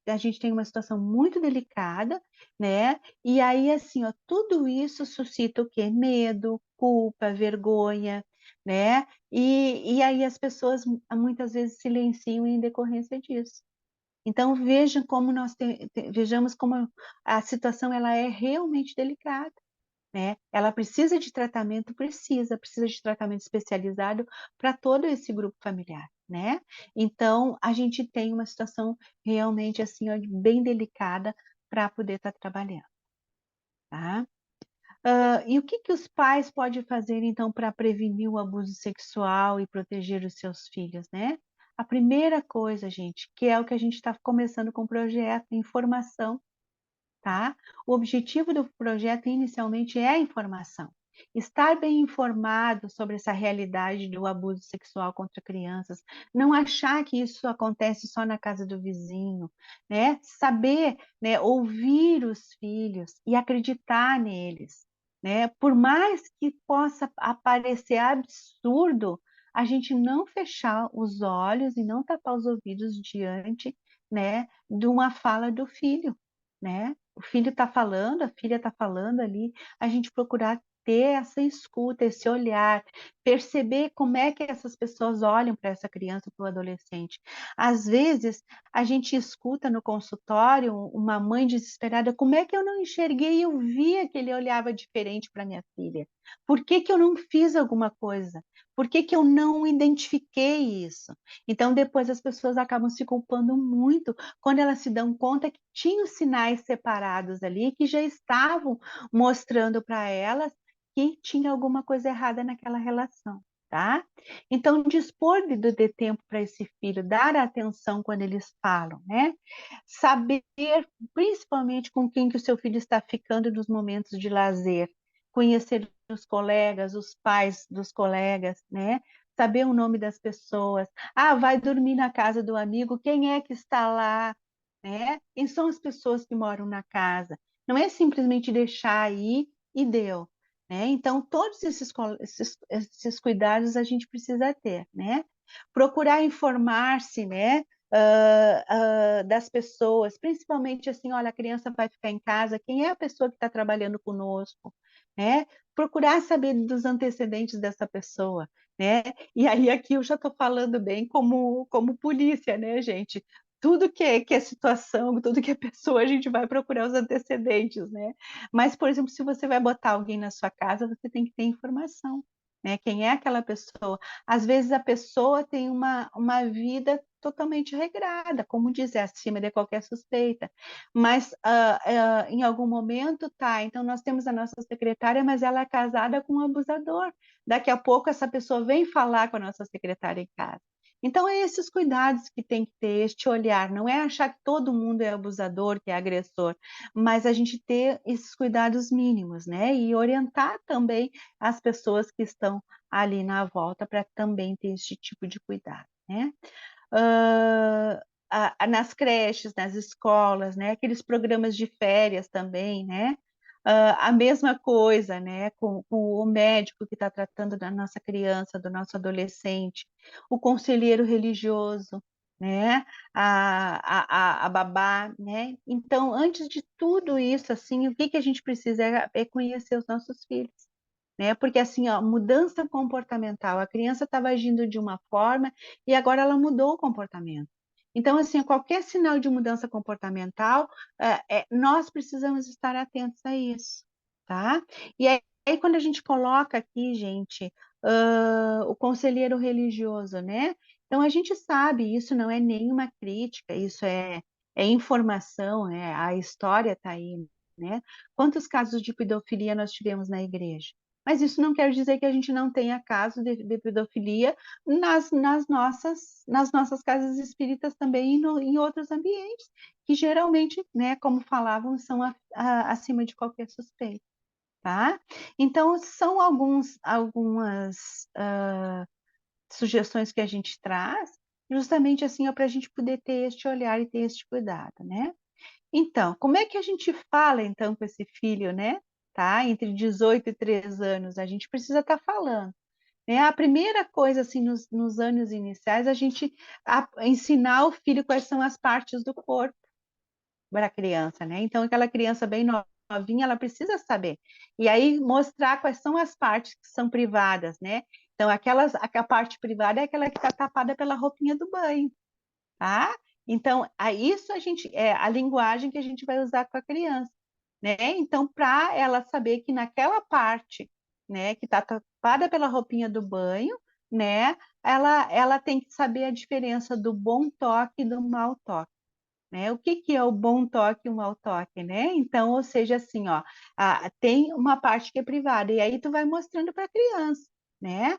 uma situação muito delicada, né? E aí assim, ó, tudo isso suscita o quê? Medo, culpa, vergonha, né? E aí as pessoas muitas vezes silenciam em decorrência disso. Então vejamos como a situação ela é realmente delicada, né? Ela precisa de tratamento, precisa de tratamento especializado para todo esse grupo familiar, né? Então, a gente tem uma situação realmente assim, ó, bem delicada para poder estar trabalhando, tá? E o que os pais podem fazer então para prevenir o abuso sexual e proteger os seus filhos, né? A primeira coisa, gente, que é o que a gente está começando com o projeto, informação, tá? O objetivo do projeto inicialmente é a informação. Estar bem informado sobre essa realidade do abuso sexual contra crianças, não achar que isso acontece só na casa do vizinho, né? Saber, né, ouvir os filhos e acreditar neles, né? Por mais que possa aparecer absurdo a gente não fechar os olhos e não tapar os ouvidos diante, né, de uma fala do filho, né? O filho está falando, a filha está falando ali, a gente procurar ter essa escuta, esse olhar, perceber como é que essas pessoas olham para essa criança, para o adolescente. Às vezes, a gente escuta no consultório uma mãe desesperada, como é que eu não enxerguei, eu via que ele olhava diferente para minha filha? Por que que eu não fiz alguma coisa? Por que que eu não identifiquei isso? Então, depois as pessoas acabam se culpando muito quando elas se dão conta que tinham sinais separados ali, que já estavam mostrando para elas que tinha alguma coisa errada naquela relação, tá? Então, dispor de tempo para esse filho, dar atenção quando eles falam, né? Saber, principalmente, com quem que o seu filho está ficando nos momentos de lazer, conhecer os colegas, os pais dos colegas, né? Saber o nome das pessoas. Ah, vai dormir na casa do amigo, quem é que está lá, né? Quem são as pessoas que moram na casa? Não é simplesmente deixar aí e deu, né? Então, todos esses cuidados a gente precisa ter, né? Procurar informar-se, né? Das pessoas, principalmente assim, olha, a criança vai ficar em casa, quem é a pessoa que está trabalhando conosco, né? Procurar saber dos antecedentes dessa pessoa, né? E aí aqui eu já estou falando bem como polícia, né, gente? Tudo que é situação, tudo que é pessoa, a gente vai procurar os antecedentes, né? Mas, por exemplo, se você vai botar alguém na sua casa, você tem que ter informação, né? Quem é aquela pessoa? Às vezes a pessoa tem uma vida totalmente regrada, como dizer, acima de qualquer suspeita. Mas em algum momento, tá, então nós temos a nossa secretária, mas ela é casada com um abusador. Daqui a pouco essa pessoa vem falar com a nossa secretária em casa. Então, é esses cuidados que tem que ter, este olhar, não é achar que todo mundo é abusador, que é agressor, mas a gente ter esses cuidados mínimos, né? E orientar também as pessoas que estão ali na volta para também ter esse tipo de cuidado, né? Nas creches, nas escolas, né? Aqueles programas de férias também, né? A mesma coisa, né? Com o médico que está tratando da nossa criança, do nosso adolescente, o conselheiro religioso, né? A babá, né? Então, antes de tudo isso, assim, o que que a gente precisa é conhecer os nossos filhos, né? Porque assim, ó, mudança comportamental, a criança estava agindo de uma forma e agora ela mudou o comportamento. Então, assim, qualquer sinal de mudança comportamental, nós precisamos estar atentos a isso, tá? E aí quando a gente coloca aqui, gente, o conselheiro religioso, né? Então, a gente sabe, isso não é nenhuma crítica, isso é informação, né? A história está aí, né? Quantos casos de pedofilia nós tivemos na igreja? Mas isso não quer dizer que a gente não tenha casos de pedofilia nas nossas casas espíritas também e em outros ambientes, que geralmente, né, como falavam, são acima de qualquer suspeita, tá? Então, são algumas sugestões que a gente traz, justamente assim, para a gente poder ter este olhar e ter este cuidado, né? Então, como é que a gente fala, então, com esse filho, né? Tá? Entre 18 e 3 anos, a gente precisa estar falando, né? A primeira coisa, assim, nos anos iniciais, a gente ensinar o filho quais são as partes do corpo para a criança, né? Então, aquela criança bem novinha, ela precisa saber. E aí, mostrar quais são as partes que são privadas, né? Então, a parte privada é aquela que está tapada pela roupinha do banho, tá? Então, isso a gente é a linguagem que a gente vai usar com a criança, né? Então, para ela saber que naquela parte, né, que está tapada pela roupinha do banho, né, ela tem que saber a diferença do bom toque e do mau toque. Né? O que, que é o bom toque e o mau toque, né? Então, ou seja, assim, ó, tem uma parte que é privada, e aí tu vai mostrando para a criança, né?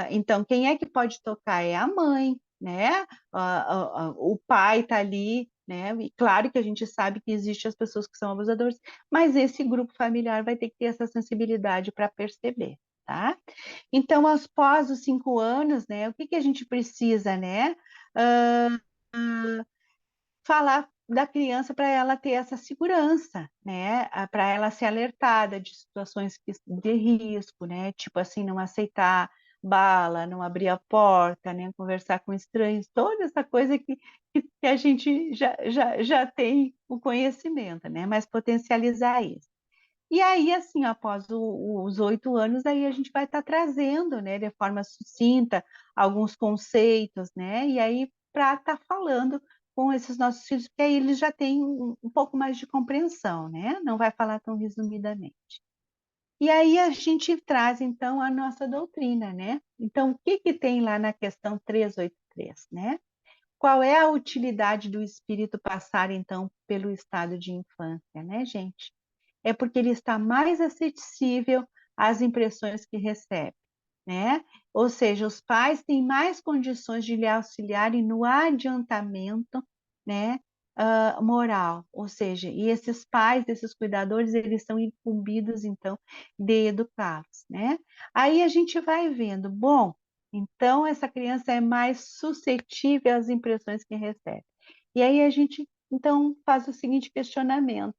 Então, quem é que pode tocar? É a mãe, né? O pai tá ali, né? E claro que a gente sabe que existem as pessoas que são abusadores, mas esse grupo familiar vai ter que ter essa sensibilidade para perceber, tá? Então, após os 5 anos, né? O que, que a gente precisa, né? Falar da criança para ela ter essa segurança, né? Para ela ser alertada de situações de risco, né? Tipo assim, não aceitar bala, não abrir a porta, né? Conversar com estranhos, toda essa coisa que a gente já tem o conhecimento, né? Mas potencializar isso. E aí, assim, após os 8 anos, aí a gente vai estar trazendo, né, de forma sucinta, alguns conceitos, né? E aí, para estar falando com esses nossos filhos, porque aí eles já têm um pouco mais de compreensão, né? Não vai falar tão resumidamente. E aí a gente traz, então, a nossa doutrina, né? Então, o que que tem lá na questão 383, né? Qual é a utilidade do espírito passar, então, pelo estado de infância, né, gente? É porque ele está mais acessível às impressões que recebe, né? Ou seja, os pais têm mais condições de lhe auxiliarem no adiantamento, né, moral, ou seja, e esses pais, esses cuidadores, eles são incumbidos, então, de educá-los, né? Aí a gente vai vendo, bom, então essa criança é mais suscetível às impressões que recebe. E aí a gente, então, faz o seguinte questionamento: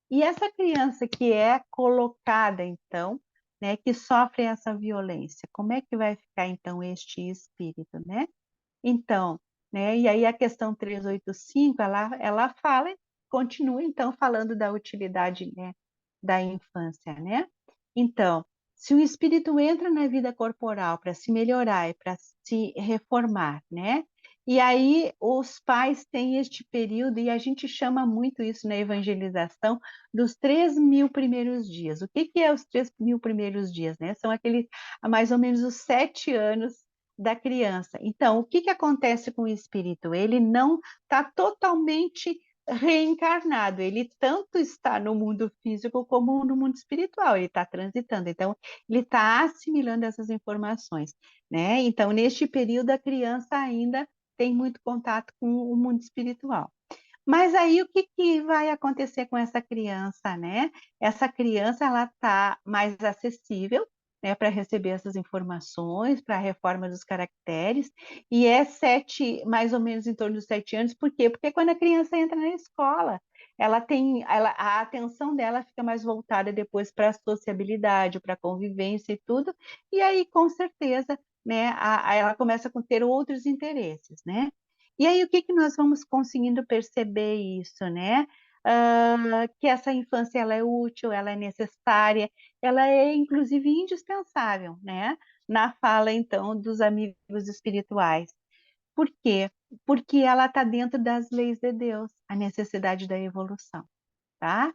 e essa criança que é colocada, então, né, que sofre essa violência, como é que vai ficar, então, este espírito, né? Então, né, e aí a questão 385, ela fala, continua, então, falando da utilidade, né, da infância, né? Então, se o espírito entra na vida corporal para se melhorar e para se reformar, né? E aí os pais têm este período, e a gente chama muito isso na evangelização, dos 3.000 primeiros dias. O que é os 3.000 primeiros dias, né? São aqueles, mais ou menos, os 7 anos da criança. Então, o que acontece com o espírito? Ele não está totalmente reencarnado, ele tanto está no mundo físico como no mundo espiritual, ele está transitando, então ele está assimilando essas informações, né? Então, neste período, a criança ainda tem muito contato com o mundo espiritual. Mas aí o que vai acontecer com essa criança, né? Essa criança, ela está mais acessível, né, para receber essas informações, para a reforma dos caracteres, e é mais ou menos em torno dos 7 anos. Por quê? Porque quando a criança entra na escola, a atenção dela fica mais voltada depois para a sociabilidade, para a convivência e tudo, e aí, com certeza, né, ela começa a ter outros interesses, né? E aí, o que que nós vamos conseguindo perceber isso, né? Que essa infância, ela é útil, ela é necessária, ela é, inclusive, indispensável, né? Na fala, então, dos amigos espirituais. Por quê? Porque ela está dentro das leis de Deus, a necessidade da evolução, tá?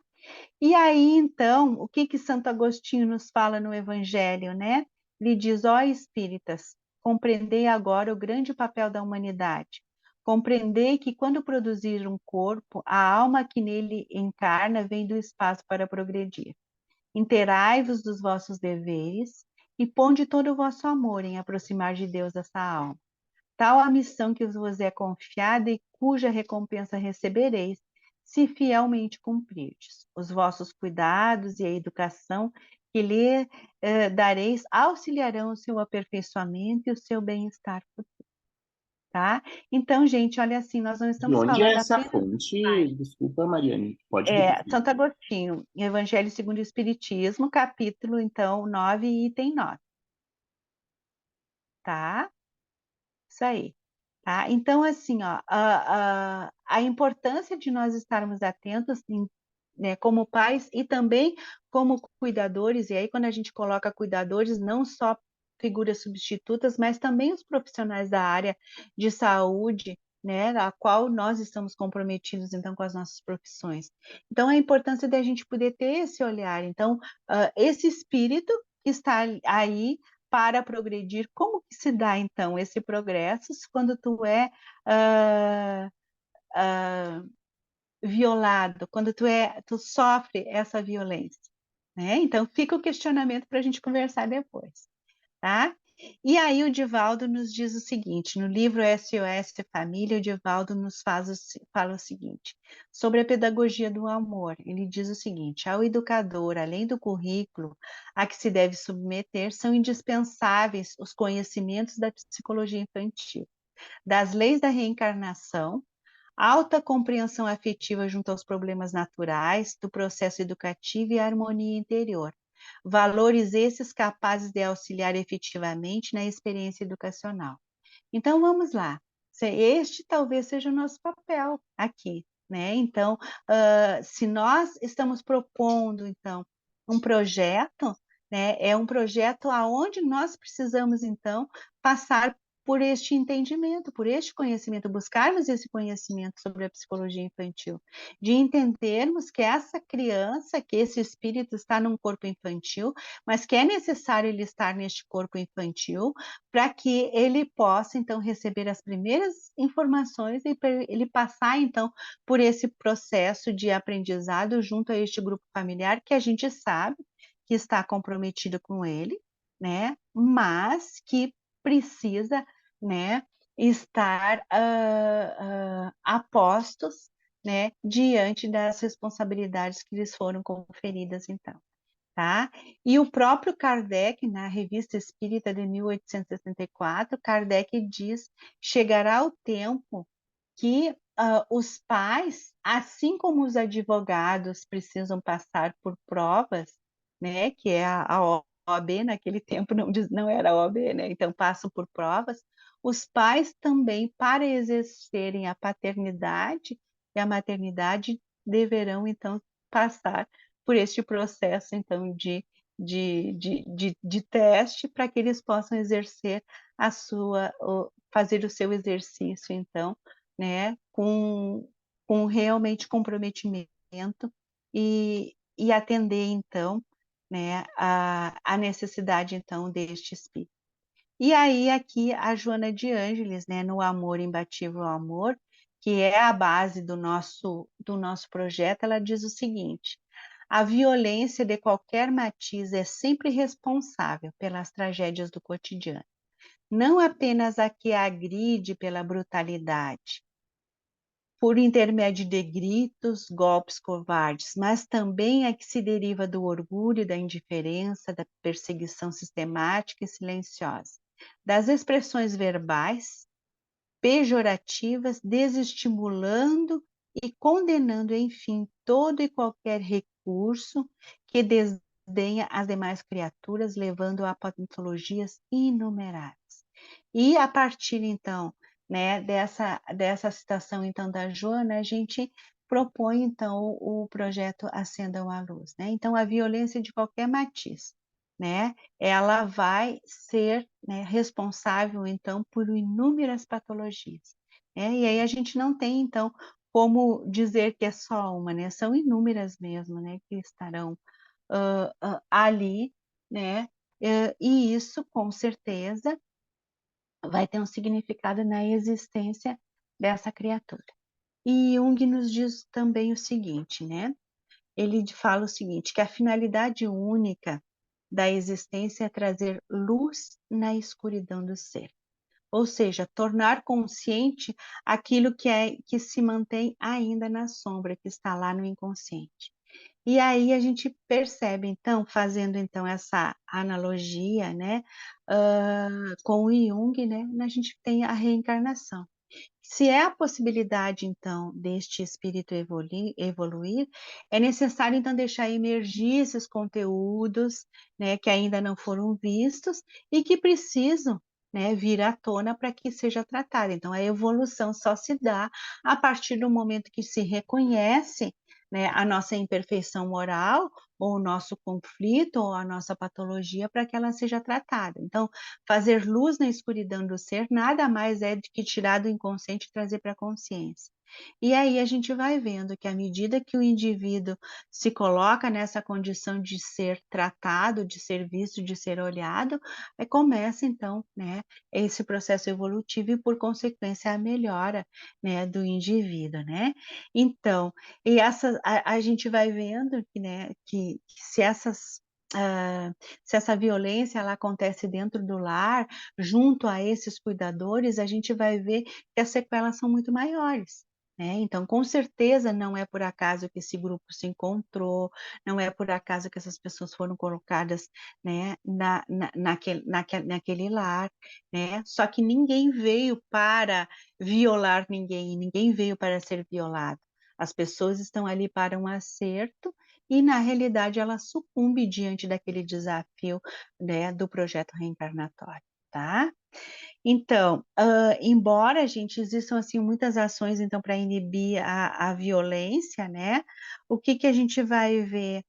E aí, então, o que que Santo Agostinho nos fala no Evangelho, né? Ele diz: ó espíritas, compreendei agora o grande papel da humanidade. Compreendei que quando produzir um corpo, a alma que nele encarna vem do espaço para progredir. Interai-vos dos vossos deveres e ponde todo o vosso amor em aproximar de Deus essa alma. Tal a missão que vos é confiada e cuja recompensa recebereis, se fielmente cumprirdes. Os vossos cuidados e a educação que lhe dareis auxiliarão o seu aperfeiçoamento e o seu bem-estar futuro, tá? Então, gente, olha assim, nós não De estamos onde é falando essa apenas fonte? Desculpa, Mariane, pode repetir. Santo Agostinho, Evangelho segundo o Espiritismo, capítulo, então, 9, item 9, tá? Isso aí. Tá? Então, assim, ó, a importância de nós estarmos atentos, né, como pais e também como cuidadores, e aí quando a gente coloca cuidadores, não só figuras substitutas, mas também os profissionais da área de saúde, né, a qual nós estamos comprometidos, então, com as nossas profissões. Então, a importância da gente poder ter esse olhar. Então, esse espírito que está aí para progredir. Como que se dá, então, esse progresso quando tu é violado, quando tu sofre essa violência, né? Então, fica o questionamento para a gente conversar depois, tá? E aí o Divaldo nos diz o seguinte, no livro SOS Família, o Divaldo nos fala o seguinte, sobre a pedagogia do amor. Ele diz o seguinte: ao educador, além do currículo a que se deve submeter, são indispensáveis os conhecimentos da psicologia infantil, das leis da reencarnação, alta compreensão afetiva junto aos problemas naturais, do processo educativo e harmonia interior, valores esses capazes de auxiliar efetivamente na experiência educacional. Então, vamos lá. Este talvez seja o nosso papel aqui, né? Então, se nós estamos propondo, então, um projeto, né? É um projeto aonde nós precisamos, então, passar por este entendimento, por este conhecimento, buscarmos esse conhecimento sobre a psicologia infantil, de entendermos que essa criança, que esse espírito está num corpo infantil, mas que é necessário ele estar neste corpo infantil para que ele possa, então, receber as primeiras informações e ele passar, então, por esse processo de aprendizado junto a este grupo familiar que a gente sabe que está comprometido com ele, né? Mas que precisa, né, estar a postos, né, diante das responsabilidades que lhes foram conferidas, então. Tá? E o próprio Kardec, na Revista Espírita de 1864, Kardec diz: chegará o tempo que os pais, assim como os advogados precisam passar por provas, né, que é a OAB, naquele tempo não era a OAB, né, então passam por provas, os pais também, para exercerem a paternidade e a maternidade, deverão, então, passar por este processo, então, de teste, para que eles possam exercer fazer o seu exercício, então, né, com realmente comprometimento e atender, então, né, a necessidade, então, deste espírito. E aí, aqui, a Joana de Ângeles, né, no Amor Imbatível ao Amor, que é a base do nosso projeto, ela diz o seguinte: a violência de qualquer matiz é sempre responsável pelas tragédias do cotidiano, não apenas a que agride pela brutalidade, por intermédio de gritos, golpes covardes, mas também a que se deriva do orgulho, da indiferença, da perseguição sistemática e silenciosa, das expressões verbais, pejorativas, desestimulando e condenando, enfim, todo e qualquer recurso que desdenha as demais criaturas, levando a patologias inumeráveis. E a partir, então, né, dessa citação, então, da Joana, a gente propõe, então, o projeto Acendam a Luz, né? Então, a violência de qualquer matiz, né, ela vai ser, né, responsável, então, por inúmeras patologias, né? E aí a gente não tem, então, como dizer que é só uma, né? São inúmeras mesmo, né, que estarão ali, né? E isso, com certeza, vai ter um significado na existência dessa criatura. E Jung nos diz também o seguinte, né? Ele fala o seguinte, que a finalidade única da existência é trazer luz na escuridão do ser. Ou seja, tornar consciente aquilo que se mantém ainda na sombra, que está lá no inconsciente. E aí a gente percebe, então, fazendo então essa analogia, né, com o Jung, né, a gente tem a reencarnação. Se é a possibilidade, então, deste espírito evoluir, é necessário, então, deixar emergir esses conteúdos, né, que ainda não foram vistos e que precisam, né, vir à tona para que seja tratado. Então, a evolução só se dá a partir do momento que se reconhece, né, a nossa imperfeição moral, ou o nosso conflito, ou a nossa patologia, para que ela seja tratada. Então, fazer luz na escuridão do ser nada mais é do que tirar do inconsciente e trazer para a consciência. E aí a gente vai vendo que à medida que o indivíduo se coloca nessa condição de ser tratado, de ser visto, de ser olhado, começa então, né, esse processo evolutivo e por consequência a melhora, né, do indivíduo, né? Então, e a gente vai vendo que, né, que se essa violência ela acontece dentro do lar, junto a esses cuidadores, a gente vai ver que as sequelas são muito maiores, né? Então, com certeza, não é por acaso que esse grupo se encontrou, não é por acaso que essas pessoas foram colocadas, né, naquele lar, né? Só que ninguém veio para violar ninguém, ninguém veio para ser violado. As pessoas estão ali para um acerto e na realidade ela sucumbe diante daquele desafio, né, do projeto reencarnatório, tá? Então, embora a gente existam assim muitas ações então para inibir a violência, né? O que que a gente vai ver?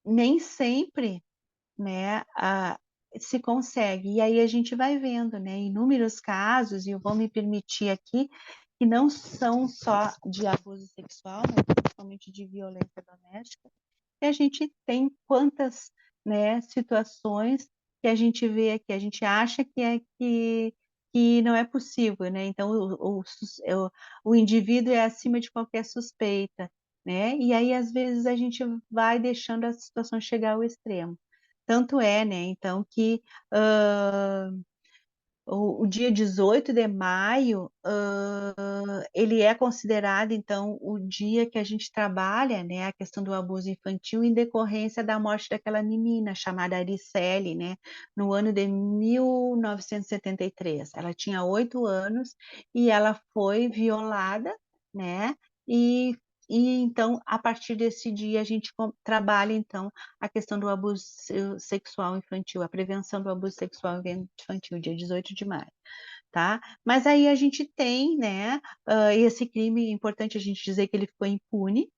Nem sempre, né, se consegue. E aí a gente vai vendo, né, inúmeros casos, e eu vou me permitir aqui, que não são só de abuso sexual, mas principalmente de violência doméstica, e a gente tem quantas, né, situações que a gente vê, que a gente acha que não é possível, né? Então o indivíduo é acima de qualquer suspeita, né? E aí às vezes a gente vai deixando a situação chegar ao extremo. Tanto é, né? Então que o dia 18 de maio, ele é considerado, então, o dia que a gente trabalha, né, a questão do abuso infantil em decorrência da morte daquela menina chamada Aricele, né, no ano de 1973. Ela tinha 8 anos e ela foi violada, né, e, então, a partir desse dia, a gente trabalha, então, a questão do abuso sexual infantil, a prevenção do abuso sexual infantil, dia 18 de maio, tá? Mas aí a gente tem, né, esse crime, é importante a gente dizer que ele ficou impune,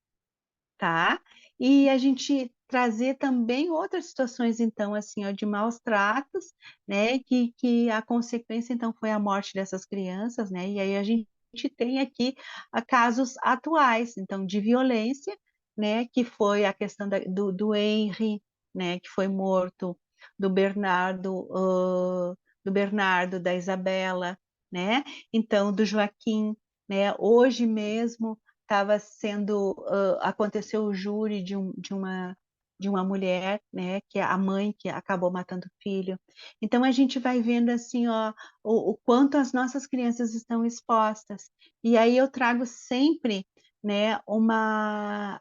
tá? E a gente trazer também outras situações, então, assim, ó, de maus tratos, né, que a consequência, então, foi a morte dessas crianças, né, e aí a gente tem aqui casos atuais, então, de violência, né, que foi a questão do Henry, né, que foi morto, do Bernardo, da Isabela, né, então, do Joaquim, né, hoje mesmo estava sendo, aconteceu o júri de uma mulher, né, que é a mãe que acabou matando o filho. Então a gente vai vendo assim, ó, o quanto as nossas crianças estão expostas. E aí eu trago sempre, né, uma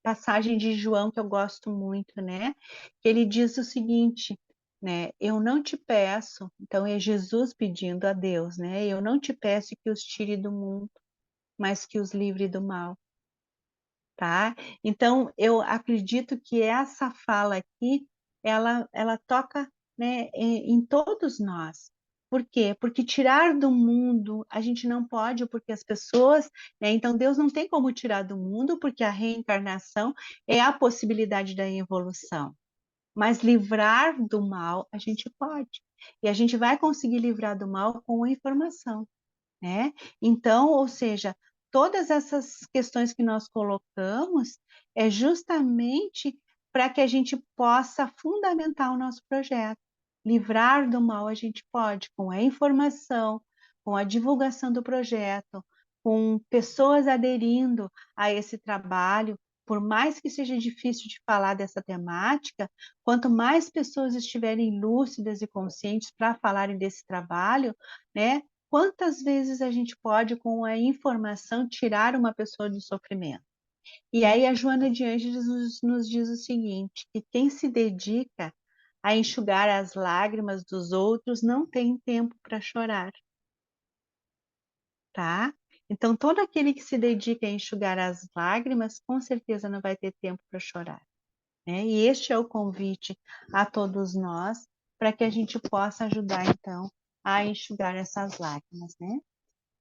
passagem de João que eu gosto muito, né, que ele diz o seguinte, né, eu não te peço, então é Jesus pedindo a Deus, né, eu não te peço que os tire do mundo, mas que os livre do mal, tá? Então, eu acredito que essa fala aqui, ela toca, né, em todos nós. Por quê? Porque tirar do mundo, a gente não pode, porque as pessoas, né, então Deus não tem como tirar do mundo, porque a reencarnação é a possibilidade da evolução. Mas livrar do mal, a gente pode. E a gente vai conseguir livrar do mal com a informação, né? Então, ou seja, todas essas questões que nós colocamos é justamente para que a gente possa fundamentar o nosso projeto. Livrar do mal a gente pode com a informação, com a divulgação do projeto, com pessoas aderindo a esse trabalho. Por mais que seja difícil de falar dessa temática, quanto mais pessoas estiverem lúcidas e conscientes para falarem desse trabalho, né, quantas vezes a gente pode, com a informação, tirar uma pessoa do sofrimento? E aí a Joana de Ângeles nos diz o seguinte, que quem se dedica a enxugar as lágrimas dos outros não tem tempo para chorar, tá? Então, todo aquele que se dedica a enxugar as lágrimas, com certeza não vai ter tempo para chorar, né? E este é o convite a todos nós, para que a gente possa ajudar, então, a enxugar essas lágrimas, né?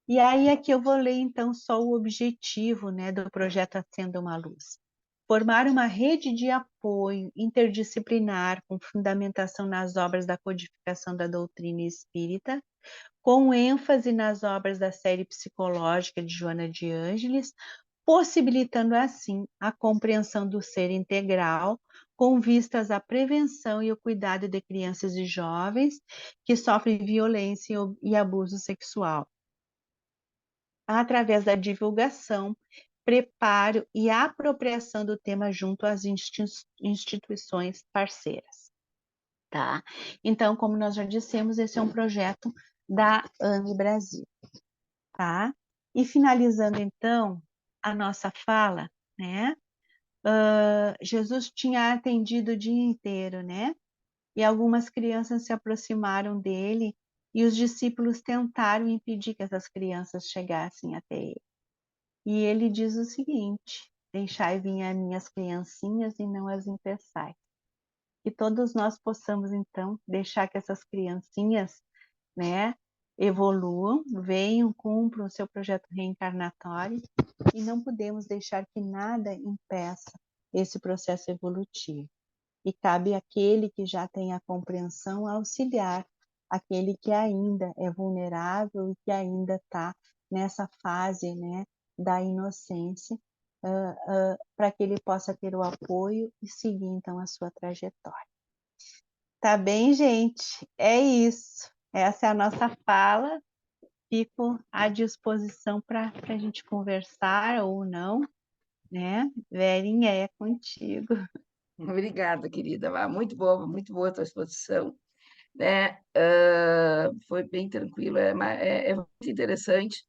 E aí aqui eu vou ler então só o objetivo, né, do projeto Acenda uma Luz. Formar uma rede de apoio interdisciplinar com fundamentação nas obras da codificação da doutrina espírita, com ênfase nas obras da série psicológica de Joana de Ângeles, possibilitando assim a compreensão do ser integral, com vistas à prevenção e ao cuidado de crianças e jovens que sofrem violência e abuso sexual, através da divulgação, preparo e apropriação do tema junto às instituições parceiras, tá? Então, como nós já dissemos, esse é um projeto da AME Brasil, tá? E finalizando, então, a nossa fala, né? Jesus tinha atendido o dia inteiro, né? E algumas crianças se aproximaram dele e os discípulos tentaram impedir que essas crianças chegassem até ele. E ele diz o seguinte: deixai vir as minhas criancinhas e não as impeçais. Que todos nós possamos, então, deixar que essas criancinhas, né, evoluam, venham, cumpram o seu projeto reencarnatório, e não podemos deixar que nada impeça esse processo evolutivo. E cabe àquele que já tem a compreensão auxiliar aquele que ainda é vulnerável e que ainda está nessa fase, né, da inocência, para que ele possa ter o apoio e seguir, então, a sua trajetória. Tá bem, gente? É isso. Essa é a nossa fala. Fico à disposição para a gente conversar ou não, né? Verinha, é contigo. Obrigada, querida. Muito boa a tua exposição, né? Foi bem tranquilo, é muito interessante.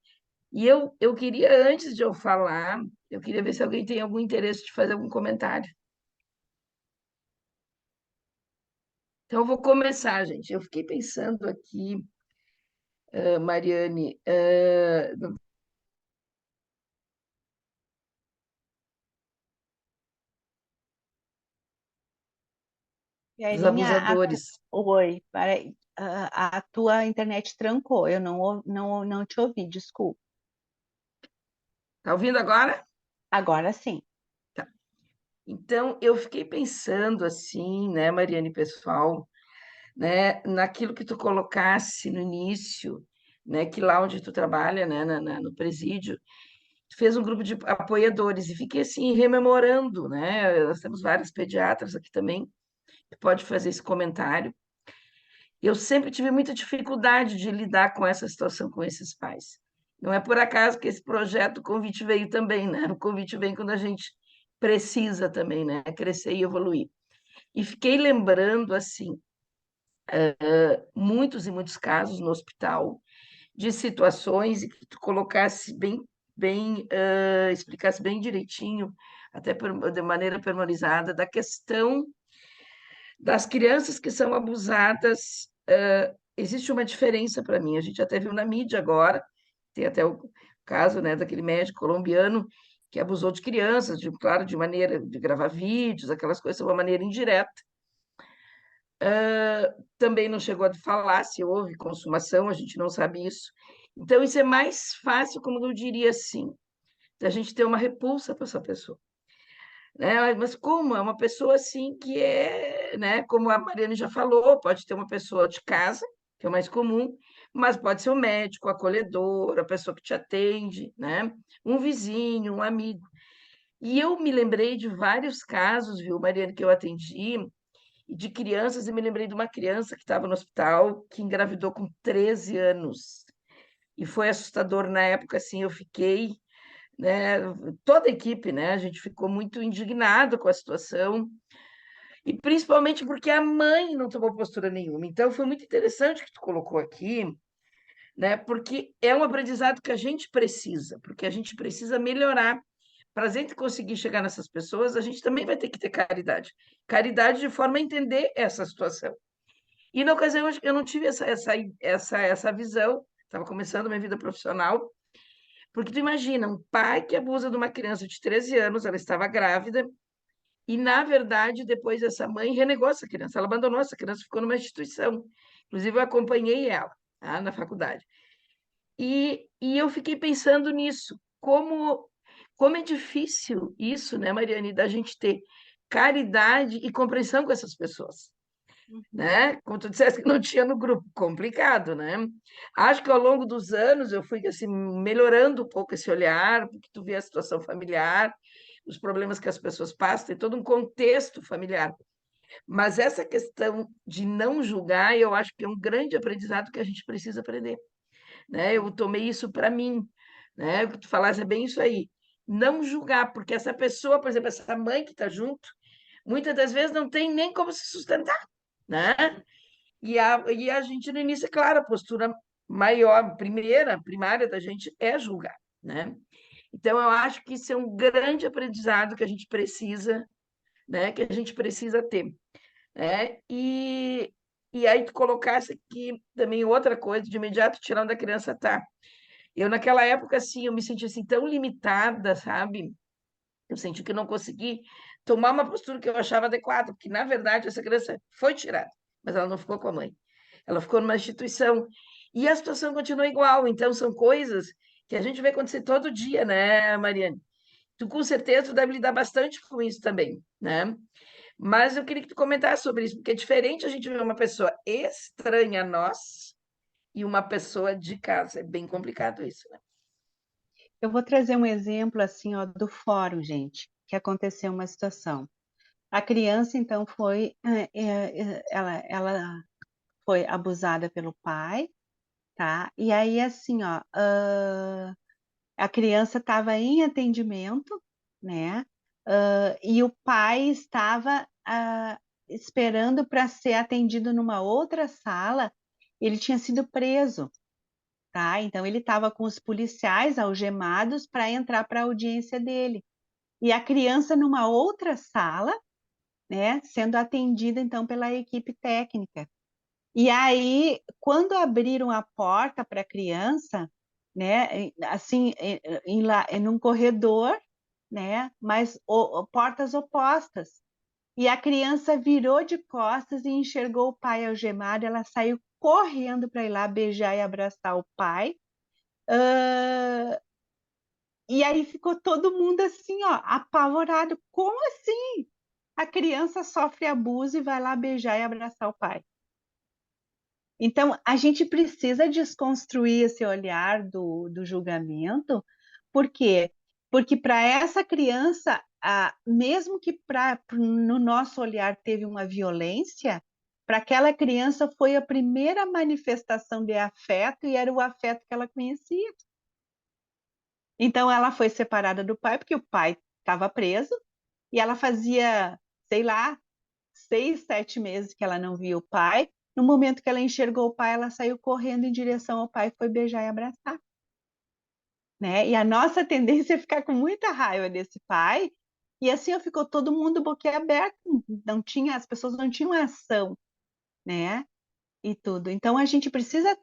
E eu queria, antes de eu falar, eu queria ver se alguém tem algum interesse de fazer algum comentário. Então, eu vou começar, gente. Eu fiquei pensando aqui, Mariane, dos Verinha, abusadores. oi, peraí. A tua internet trancou, eu não te ouvi, desculpa. Tá ouvindo agora? Agora sim. Tá. Então, eu fiquei pensando assim, né, Mariane, pessoal, né, naquilo que tu colocasse no início, né, que lá onde tu trabalha, né, no presídio, tu fez um grupo de apoiadores e fiquei assim rememorando, né? Nós temos vários pediatras aqui também que pode fazer esse comentário. Eu sempre tive muita dificuldade de lidar com essa situação com esses pais. Não é por acaso que esse projeto, o convite veio também, né? O convite vem quando a gente precisa também, né? Crescer e evoluir. E fiquei lembrando, assim, muitos e muitos casos no hospital, de situações e que tu colocasse explicasse bem direitinho, até de maneira pormenorizada, da questão das crianças que são abusadas. Existe uma diferença para mim, a gente até viu na mídia agora, tem até o caso, né, daquele médico colombiano que abusou de crianças, claro, de maneira de gravar vídeos, aquelas coisas, de uma maneira indireta. Também não chegou a falar se houve consumação, a gente não sabe isso. Então, isso é mais fácil, como eu diria assim, da gente ter uma repulsa para essa pessoa. Né? Mas como? É uma pessoa assim que é, né? Como a Mariana já falou, pode ter uma pessoa de casa, que é o mais comum, mas pode ser o médico, o acolhedor, a pessoa que te atende, né? Um vizinho, um amigo. E eu me lembrei de vários casos, viu, Mariana, que eu atendi, de crianças, e me lembrei de uma criança que estava no hospital, que engravidou com 13 anos. E foi assustador na época, assim, eu fiquei, né, toda a equipe, né, a gente ficou muito indignado com a situação, e principalmente porque a mãe não tomou postura nenhuma. Então, foi muito interessante o que tu colocou aqui, né, porque é um aprendizado que a gente precisa, porque a gente precisa melhorar. Para a gente conseguir chegar nessas pessoas, a gente também vai ter que ter caridade. Caridade de forma a entender essa situação. E na ocasião eu não tive essa visão, estava começando minha vida profissional, porque tu imagina, um pai que abusa de uma criança de 13 anos, ela estava grávida, e na verdade depois essa mãe renegou essa criança, ela abandonou essa criança, ficou numa instituição. Inclusive eu acompanhei ela, tá, na faculdade. E eu fiquei pensando nisso, como é difícil isso, né, Mariane, da gente ter caridade e compreensão com essas pessoas. Né? Como tu disseste que não tinha no grupo, complicado, né? Acho que ao longo dos anos eu fui assim melhorando um pouco esse olhar, porque tu vê a situação familiar, os problemas que as pessoas passam, tem todo um contexto familiar. Mas essa questão de não julgar, eu acho que é um grande aprendizado que a gente precisa aprender, né? Eu tomei isso para mim, né? O que tu falaste é bem isso aí. Não julgar, porque essa pessoa, por exemplo, essa mãe que está junto, muitas das vezes não tem nem como se sustentar, né? E a gente, no início, é claro, a postura maior, primária da gente é julgar, né? Então, eu acho que isso é um grande aprendizado que a gente precisa, né? Que a gente precisa ter, né? E aí tu colocasse aqui também outra coisa, de imediato tirando a criança, tá? Eu, naquela época, assim, eu me senti assim tão limitada, sabe? Eu senti que não consegui tomar uma postura que eu achava adequada, porque, na verdade, essa criança foi tirada, mas ela não ficou com a mãe. Ela ficou numa instituição. E a situação continua igual. Então, são coisas que a gente vê acontecer todo dia, né, Mariane? Tu, com certeza, deve lidar bastante com isso também, né? Mas eu queria que tu comentasse sobre isso, porque é diferente a gente ver uma pessoa estranha a nós e uma pessoa de casa. É bem complicado isso, né? Eu vou trazer um exemplo assim, ó, do fórum, gente, que aconteceu uma situação. A criança, então, ela foi abusada pelo pai, tá? E aí, assim, ó, a criança estava em atendimento, né? E o pai estava esperando para ser atendido numa outra sala. Ele tinha sido preso, tá? Então ele estava com os policiais algemados para entrar para a audiência dele. E a criança numa outra sala, né, sendo atendida então pela equipe técnica. E aí, quando abriram a porta para a criança, né, assim, em um corredor, né, mas portas opostas. E a criança virou de costas e enxergou o pai algemado. Ela saiu correndo para ir lá beijar e abraçar o pai. E aí ficou todo mundo assim, ó, apavorado. Como assim? A criança sofre abuso e vai lá beijar e abraçar o pai. Então, a gente precisa desconstruir esse olhar do julgamento, por quê? Porque para essa criança, mesmo que no nosso olhar teve uma violência, para aquela criança foi a primeira manifestação de afeto e era o afeto que ela conhecia. Então, ela foi separada do pai, porque o pai estava preso, e ela fazia, sei lá, 6, 7 meses que ela não via o pai. No momento que ela enxergou o pai, ela saiu correndo em direção ao pai, foi beijar e abraçar. Né? E a nossa tendência é ficar com muita raiva desse pai, e assim ficou todo mundo boquiaberto, não tinha, as pessoas não tinham ação, né? E tudo. Então a gente precisa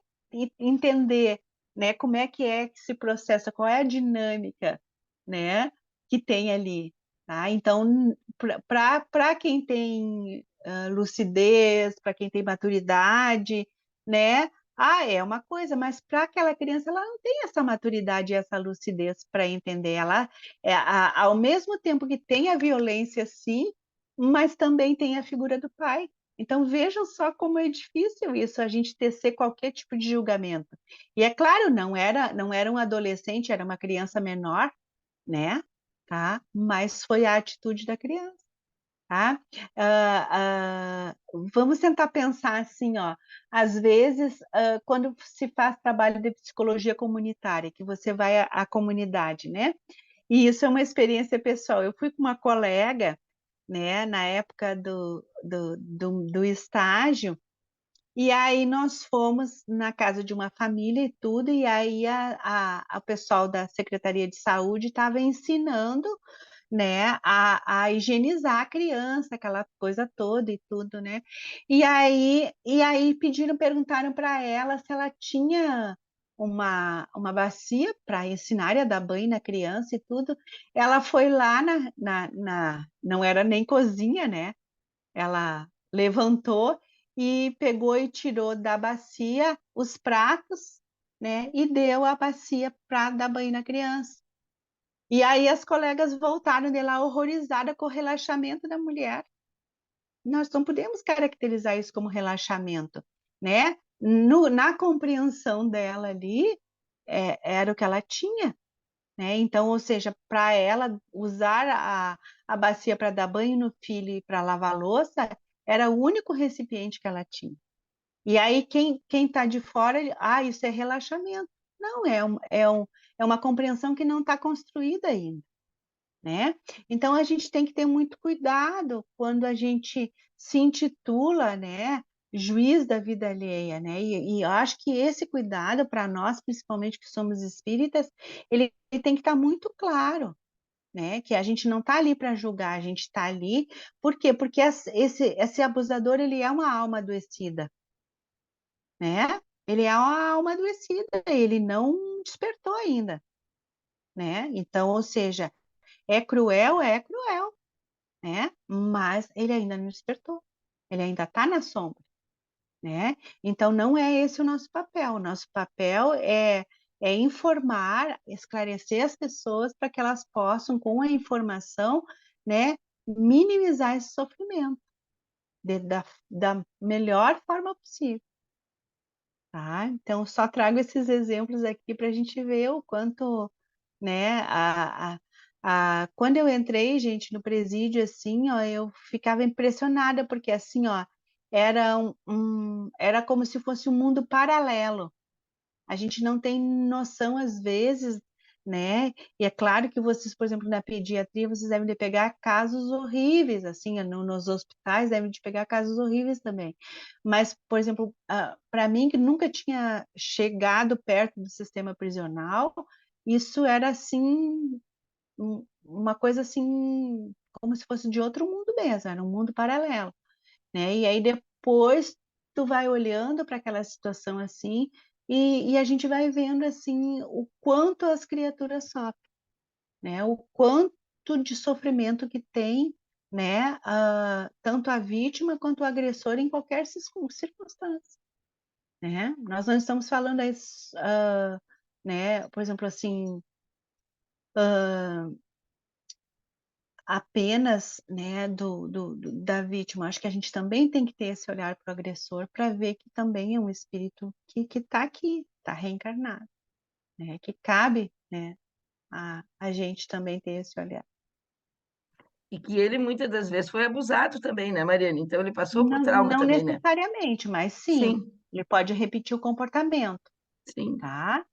entender, né, como é que se processa, qual é a dinâmica, né, que tem ali, tá? Então, para quem tem lucidez, para quem tem maturidade, né? É uma coisa, mas para aquela criança ela não tem essa maturidade e essa lucidez para entender. Ela, ao mesmo tempo que tem a violência, sim, mas também tem a figura do pai. Então vejam só como é difícil isso, a gente tecer qualquer tipo de julgamento. E é claro, não era um adolescente, era uma criança menor, né? Tá? Mas foi a atitude da criança. Tá? Vamos tentar pensar assim, ó. Às vezes, quando se faz trabalho de psicologia comunitária, que você vai à comunidade, né? E isso é uma experiência pessoal. Eu fui com uma colega, né, na época do estágio, e aí nós fomos na casa de uma família e tudo, e aí a pessoal da Secretaria de Saúde estava ensinando, né, a higienizar a criança, aquela coisa toda e tudo, né? E aí perguntaram para ela se ela tinha uma bacia para ensinar a dar banho na criança e tudo. Ela foi lá não era nem cozinha, né? Ela levantou e pegou e tirou da bacia os pratos, né? E deu a bacia para dar banho na criança. E aí as colegas voltaram de lá horrorizadas com o relaxamento da mulher. Nós não podemos caracterizar isso como relaxamento, né? Na compreensão dela ali, era o que ela tinha, né? Então, ou seja, para ela usar a bacia para dar banho no filho e para lavar louça, era o único recipiente que ela tinha. E aí quem está de fora, isso é relaxamento. Não, é uma compreensão que não está construída ainda, né? Então a gente tem que ter muito cuidado quando a gente se intitula, né, juiz da vida alheia, né? E eu acho que esse cuidado para nós, principalmente que somos espíritas, ele tem que estar muito claro, né? Que a gente não está ali para julgar, a gente está ali, por quê? Porque esse abusador, ele é uma alma adoecida, né? Ele é uma alma adoecida, ele não despertou ainda, né? Então, ou seja, é cruel, né? Mas ele ainda não despertou, ele ainda está na sombra, né? Então, não é esse o nosso papel. O nosso papel é informar, esclarecer as pessoas para que elas possam, com a informação, né, minimizar esse sofrimento da melhor forma possível. Tá? Então, só trago esses exemplos aqui para a gente ver o quanto, né, quando eu entrei, gente, no presídio, assim, ó, eu ficava impressionada, porque, assim, ó, era como se fosse um mundo paralelo. A gente não tem noção, às vezes, né? E é claro que vocês, por exemplo, na pediatria, vocês devem de pegar casos horríveis, assim, nos hospitais devem de pegar casos horríveis também. Mas, por exemplo, para mim, que nunca tinha chegado perto do sistema prisional, isso era, assim, uma coisa, assim, como se fosse de outro mundo mesmo, era um mundo paralelo, né? E aí depois tu vai olhando para aquela situação assim e a gente vai vendo assim o quanto as criaturas sofrem, né? O quanto de sofrimento que tem, né? Tanto a vítima quanto o agressor em qualquer circunstância, né? Nós não estamos falando aí, né? Por exemplo, assim, apenas, né, da vítima. Acho que a gente também tem que ter esse olhar para o agressor para ver que também é um espírito que está aqui, está reencarnado, né, que cabe, né, a gente também ter esse olhar. E que ele, muitas das vezes, foi abusado também, né, Mariana? Então, ele passou por Não, trauma não também, né? necessariamente, mas sim, Sim, ele pode repetir o comportamento, sim. tá?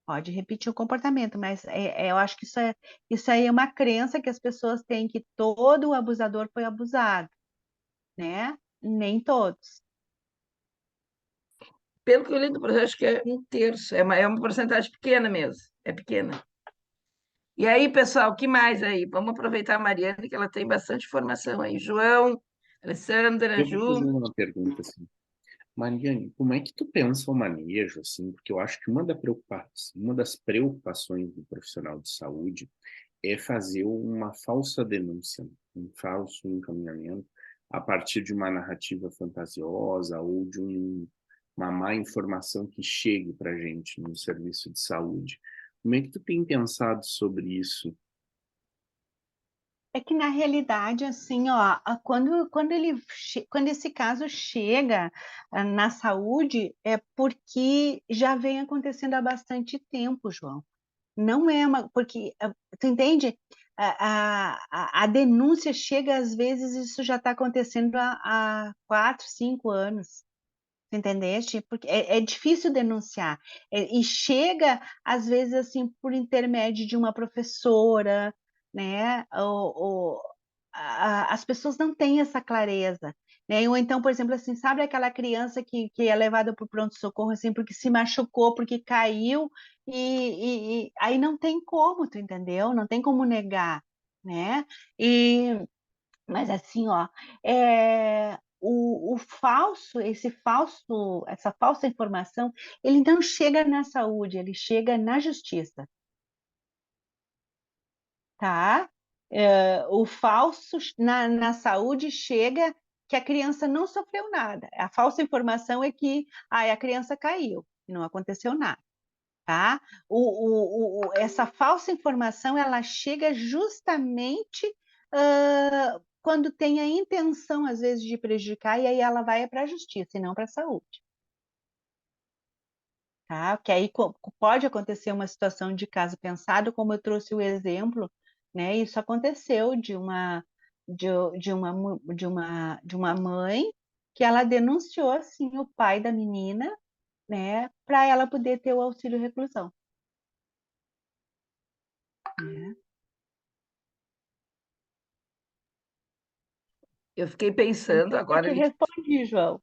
Pode repetir o comportamento, mas eu acho que isso aí é uma crença que as pessoas têm, que todo abusador foi abusado, né? Nem todos. Pelo que eu li do processo, acho que é um terço, é uma porcentagem pequena mesmo, é pequena. E aí, pessoal, o que mais aí? Vamos aproveitar a Mariana, que ela tem bastante informação aí. João, Alessandra, Eu vou fazer Ju. uma pergunta, assim. Mariane, como é que tu pensa o manejo, assim? Porque eu acho que uma das preocupações do profissional de saúde é fazer uma falsa denúncia, um falso encaminhamento a partir de uma narrativa fantasiosa ou de uma má informação que chegue para a gente no serviço de saúde. Como é que tu tem pensado sobre isso? É que na realidade, assim, ó, quando esse caso chega na saúde, é porque já vem acontecendo há bastante tempo, João. Não é porque, tu entende? A denúncia chega, às vezes, isso já está acontecendo há 4, 5 anos. Entendeste? Porque é difícil denunciar. E chega, às vezes, assim, por intermédio de uma professora, né? As pessoas não têm essa clareza, né? Ou então, por exemplo, assim, sabe aquela criança que é levada para o pronto-socorro, assim, porque se machucou, porque caiu, e aí não tem como, tu entendeu? Não tem como negar, né? Mas assim, ó, essa falsa informação, ele não chega na saúde, ele chega na justiça, tá? O falso na saúde chega que a criança não sofreu nada. A falsa informação é que a criança caiu e não aconteceu nada, tá? Essa falsa informação, ela chega justamente quando tem a intenção, às vezes, de prejudicar, e aí ela vai para a justiça e não para a saúde. Tá? Porque aí pode acontecer uma situação de caso pensado, como eu trouxe o exemplo, né? Isso aconteceu de uma mãe que ela denunciou assim o pai da menina, né, para ela poder ter o auxílio reclusão. Né? Eu fiquei pensando Eu agora te ali, respondi, João.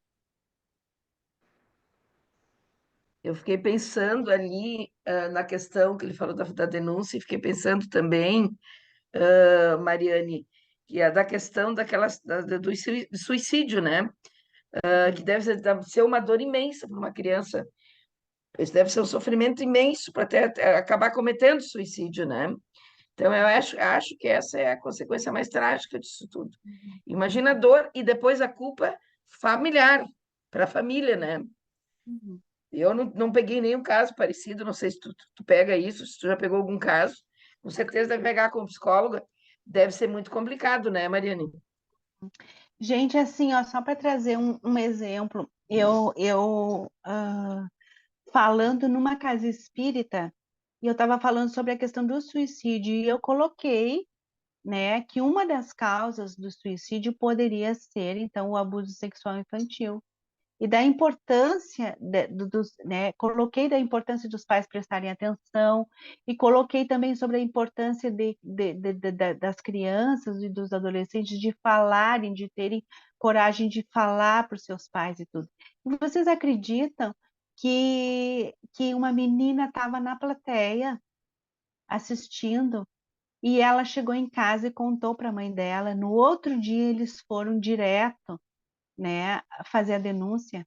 eu fiquei pensando ali na questão que ele falou da denúncia, e fiquei pensando também, Mariane, que é da questão do suicídio, né? Que deve ser uma dor imensa para uma criança Isso deve ser um sofrimento imenso para até acabar cometendo suicídio, né? Então, eu acho que essa é a consequência mais trágica disso tudo. Imagina a dor e depois a culpa familiar, para a família, né? Uhum. Eu não peguei nenhum caso parecido, não sei se tu pega isso, se tu já pegou algum caso, com certeza deve pegar como psicóloga, deve ser muito complicado, né, Mariane? Gente, assim, ó, só para trazer um exemplo, falando numa casa espírita, e eu estava falando sobre a questão do suicídio, e eu coloquei, né, que uma das causas do suicídio poderia ser, então, o abuso sexual infantil. E da importância né, coloquei da importância dos pais prestarem atenção e coloquei também sobre a importância das crianças e dos adolescentes de falarem, de terem coragem de falar para os seus pais e tudo. E vocês acreditam que uma menina estava na plateia assistindo e ela chegou em casa e contou para a mãe dela. No outro dia eles foram direto, né, fazer a denúncia.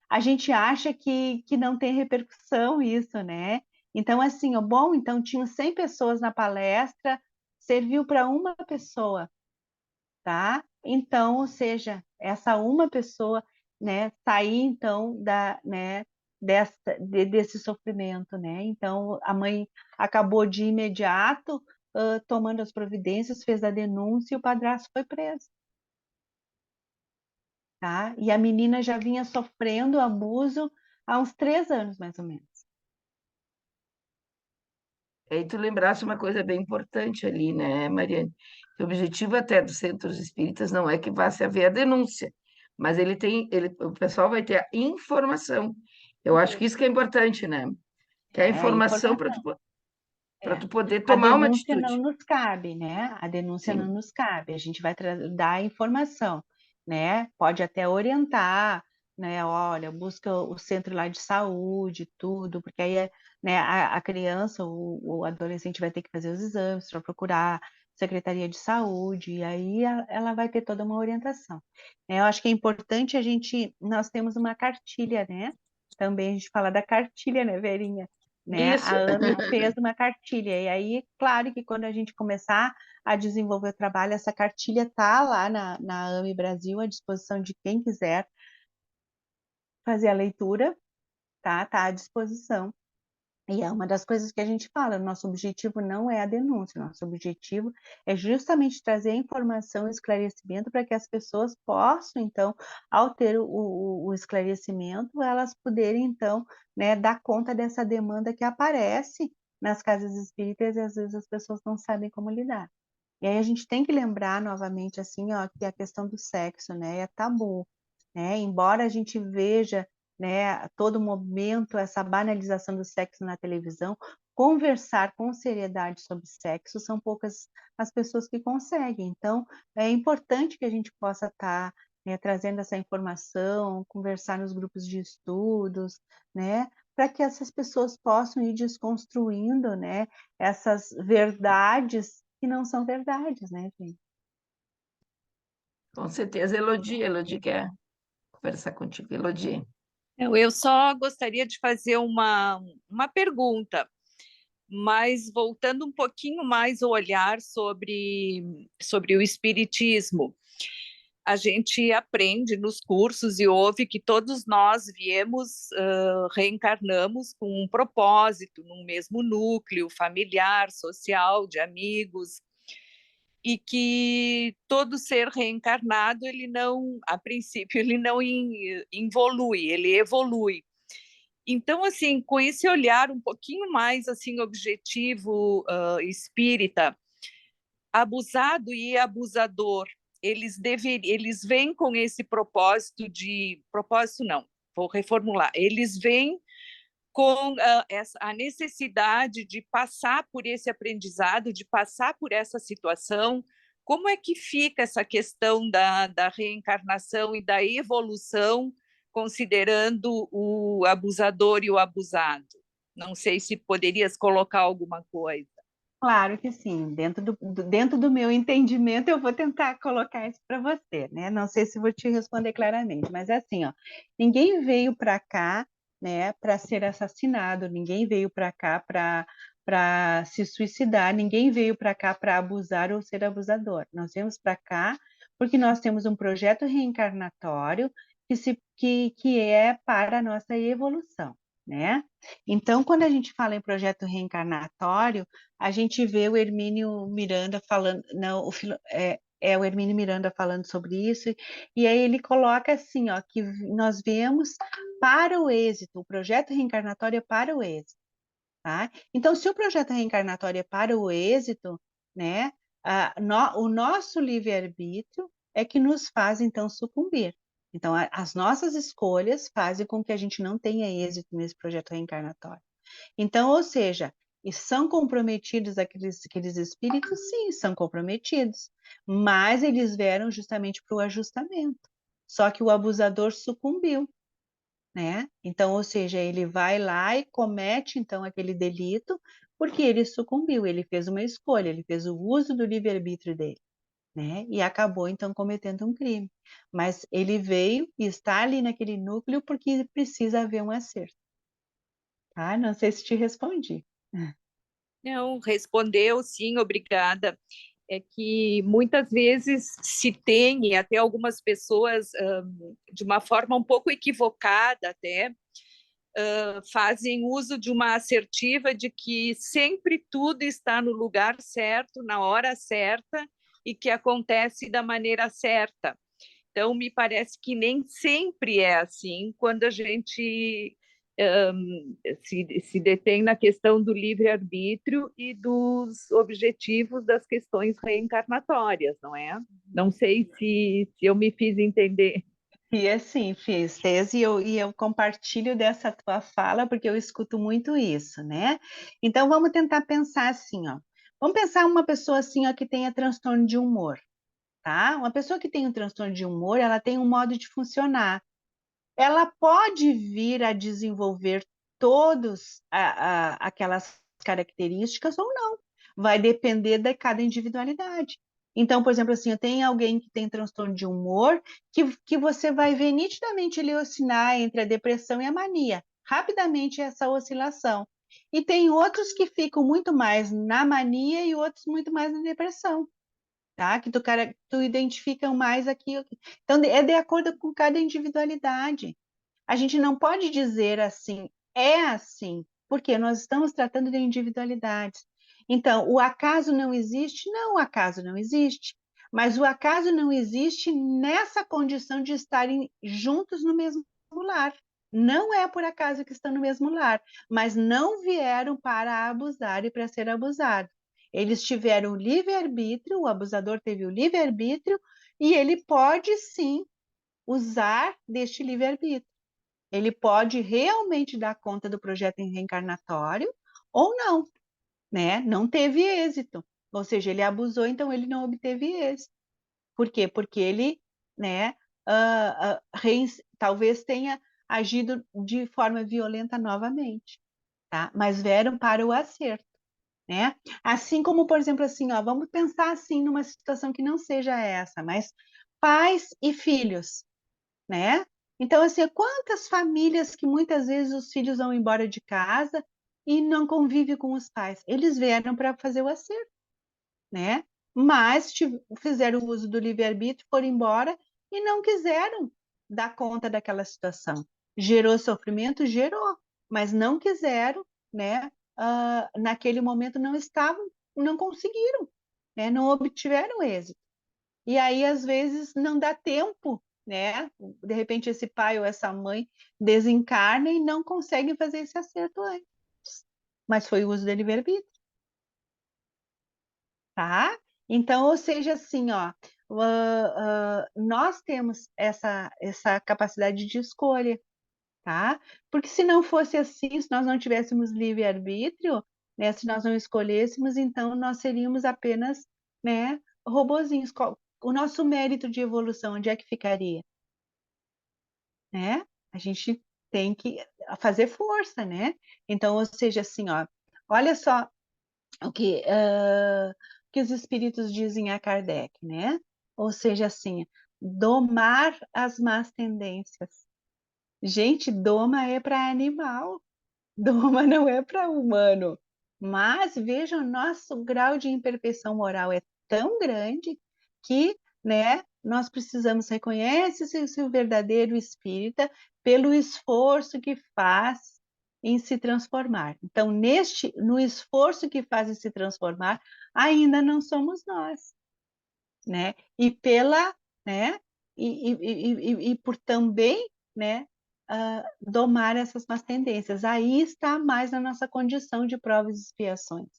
A gente acha que não tem repercussão isso, né? Então, assim, ó, bom, então tinham 100 pessoas na palestra, serviu para uma pessoa, tá? Então, ou seja, essa uma pessoa, né, sair então né, desse sofrimento, né? Então, a mãe acabou de imediato tomando as providências, fez a denúncia e o padrasto foi preso. Tá? E a menina já vinha sofrendo abuso há uns 3 anos, mais ou menos. Aí tu lembrasse uma coisa bem importante ali, né, Mariane? Que o objetivo até dos centros espíritas não é que vá se haver a denúncia, mas o pessoal vai ter a informação. Eu acho que isso que é importante, né? Que é a É, informação informação. para É. tu poder A tomar uma denúncia não atitude. nos cabe, né? A denúncia não Sim. nos cabe. A gente vai dar a informação, né? Pode até orientar, né? Olha, busca o centro lá de saúde, tudo, porque aí, né, a criança, o adolescente vai ter que fazer os exames para procurar Secretaria de Saúde, e aí ela vai ter toda uma orientação. Eu acho que é importante nós temos uma cartilha, né? Também a gente fala da cartilha, né, Verinha? Né? A Isso. AME fez uma cartilha, e aí, claro que quando a gente começar a desenvolver o trabalho, essa cartilha está lá na AME Brasil, à disposição de quem quiser fazer a leitura, tá? Está à disposição. E é uma das coisas que a gente fala, nosso objetivo não é a denúncia, nosso objetivo é justamente trazer informação e esclarecimento para que as pessoas possam, então, ao ter o esclarecimento, elas poderem, então, né, dar conta dessa demanda que aparece nas casas espíritas e às vezes as pessoas não sabem como lidar. E aí a gente tem que lembrar novamente, assim, ó, que a questão do sexo, né, é tabu, né? Embora a gente veja, né, a todo momento essa banalização do sexo na televisão, conversar com seriedade sobre sexo são poucas as pessoas que conseguem. Então, é importante que a gente possa estar, né, trazendo essa informação, conversar nos grupos de estudos, né, para que essas pessoas possam ir desconstruindo, né, essas verdades que não são verdades, né, gente? Com certeza, Elodie quer conversar contigo. Elodie. Eu só gostaria de fazer uma pergunta, mas voltando um pouquinho mais o olhar sobre o espiritismo. A gente aprende nos cursos e ouve que todos nós viemos, reencarnamos com um propósito, num mesmo núcleo familiar, social, de amigos, e que todo ser reencarnado, ele não, a princípio, ele não involui, ele evolui. Então, assim, com esse olhar um pouquinho mais assim objetivo, espírita, abusado e abusador, eles vêm com esse propósito não, vou reformular, eles vêm com a necessidade de passar por esse aprendizado, de passar por essa situação. Como é que fica essa questão da reencarnação e da evolução, considerando o abusador e o abusado? Não sei se poderias colocar alguma coisa. Claro que sim, dentro do meu entendimento, eu vou tentar colocar isso para você, né? Não sei se vou te responder claramente, mas é assim, ó, ninguém veio para cá né, para ser assassinado, ninguém veio para cá para se suicidar, ninguém veio para cá para abusar ou ser abusador. Nós viemos para cá porque nós temos um projeto reencarnatório que é para a nossa evolução, né? Então, quando a gente fala em projeto reencarnatório, a gente vê o Hermínio Miranda falando, não, o Hermínio Miranda falando sobre isso, e aí ele coloca assim, ó, que nós vemos para o êxito, o projeto reencarnatório é para o êxito, tá? Então, se o projeto reencarnatório é para o êxito, né, o nosso livre-arbítrio é que nos faz, então, sucumbir. Então, as nossas escolhas fazem com que a gente não tenha êxito nesse projeto reencarnatório. Então, ou seja, e são comprometidos aqueles espíritos? Sim, são comprometidos, mas eles vieram justamente para o ajustamento. Só que o abusador sucumbiu, né? Então, ou seja, ele vai lá e comete então aquele delito porque ele sucumbiu, ele fez uma escolha, ele fez o uso do livre-arbítrio dele, né? E acabou então cometendo um crime. Mas ele veio e está ali naquele núcleo porque precisa haver um acerto. Tá? Não sei se te respondi. Não, respondeu, sim, obrigada. É que muitas vezes se tem, e até algumas pessoas, de uma forma um pouco equivocada até, fazem uso de uma assertiva de que sempre tudo está no lugar certo, na hora certa, e que acontece da maneira certa. Então, me parece que nem sempre é assim quando a gente se detém na questão do livre-arbítrio e dos objetivos das questões reencarnatórias, não é? Não sei se eu me fiz entender. E assim, fez, e eu compartilho dessa tua fala, porque eu escuto muito isso, né? Então, vamos tentar pensar assim, ó. Vamos pensar uma pessoa assim, ó, que tenha transtorno de humor, tá? Uma pessoa que tem um transtorno de humor, ela tem um modo de funcionar. Ela pode vir a desenvolver todas aquelas características ou não. Vai depender de cada individualidade. Então, por exemplo, assim, eu tenho alguém que tem transtorno de humor que você vai ver nitidamente ele oscilar entre a depressão e a mania. Rapidamente essa oscilação. E tem outros que ficam muito mais na mania e outros muito mais na depressão, tá? Que tu identifica mais aqui. Então, é de acordo com cada individualidade. A gente não pode dizer assim, é assim, porque nós estamos tratando de individualidades. Então, o acaso não existe? Não, o acaso não existe. Mas o acaso não existe nessa condição de estarem juntos no mesmo lar. Não é por acaso que estão no mesmo lar, mas não vieram para abusar e para ser abusado. Eles tiveram livre-arbítrio, o abusador teve o livre-arbítrio, e ele pode sim usar deste livre-arbítrio. Ele pode realmente dar conta do projeto reencarnatório ou não, né? Não teve êxito. Ou seja, ele abusou, então ele não obteve êxito. Por quê? Porque ele, né, talvez tenha agido de forma violenta novamente, tá? Mas vieram para o acerto, né? Assim como, por exemplo, assim, ó, vamos pensar assim numa situação que não seja essa, mas pais e filhos, né? Então, assim, quantas famílias que muitas vezes os filhos vão embora de casa e não convivem com os pais? Eles vieram para fazer o acerto, né? Mas fizeram uso do livre-arbítrio, foram embora e não quiseram dar conta daquela situação. Gerou sofrimento? Gerou, mas não quiseram, né? Naquele momento não estavam, não conseguiram, né? Não obtiveram êxito. E aí, às vezes, não dá tempo, né? De repente, esse pai ou essa mãe desencarna e não consegue fazer esse acerto antes. Mas foi o uso do livre-arbítrio, tá? Então, ou seja, assim, ó, nós temos essa capacidade de escolha, tá? Porque se não fosse assim, se nós não tivéssemos livre-arbítrio, né? Se nós não escolhêssemos, então nós seríamos apenas, né, robozinhos. O nosso mérito de evolução, onde é que ficaria? Né? A gente tem que fazer força, né? Então, ou seja, assim, ó, olha só o que os espíritos dizem a Kardec, né? Ou seja, assim, domar as más tendências, Gente, doma é para animal, doma não é para humano. Mas vejam, nosso grau de imperfeição moral é tão grande que, né, nós precisamos reconhecer o verdadeiro espírita pelo esforço que faz em se transformar. Então, no esforço que faz em se transformar, ainda não somos nós, né? E pela, né? E por também, né? Domar essas más tendências. Aí está mais na nossa condição de provas e expiações,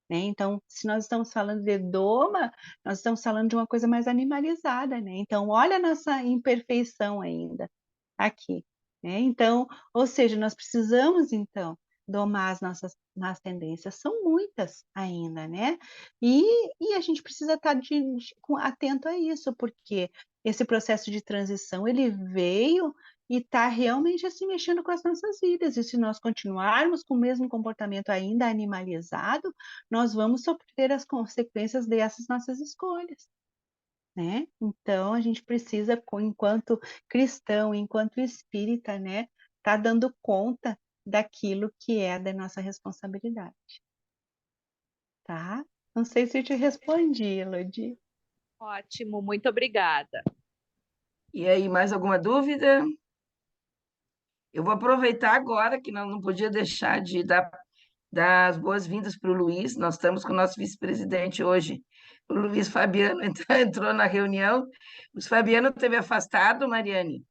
né? Então, se nós estamos falando de doma, nós estamos falando de uma coisa mais animalizada, né? Então, olha a nossa imperfeição ainda aqui, né? Então, ou seja, nós precisamos, então, domar as nossas más tendências, são muitas ainda, né? E a gente precisa estar atento a isso, porque esse processo de transição, ele veio e está realmente assim mexendo com as nossas vidas, e se nós continuarmos com o mesmo comportamento ainda animalizado, nós vamos sofrer as consequências dessas nossas escolhas, né? Então, a gente precisa, enquanto cristão, enquanto espírita, né, tá dando conta daquilo que é da nossa responsabilidade, tá? Não sei se eu te respondi, Elodie. Ótimo, muito obrigada. E aí, mais alguma dúvida? Eu vou aproveitar agora, que não podia deixar de dar as boas-vindas para o Luiz. Nós estamos com o nosso vice-presidente hoje, o Luiz Fabiano, entrou na reunião. O Fabiano esteve afastado, Mariane,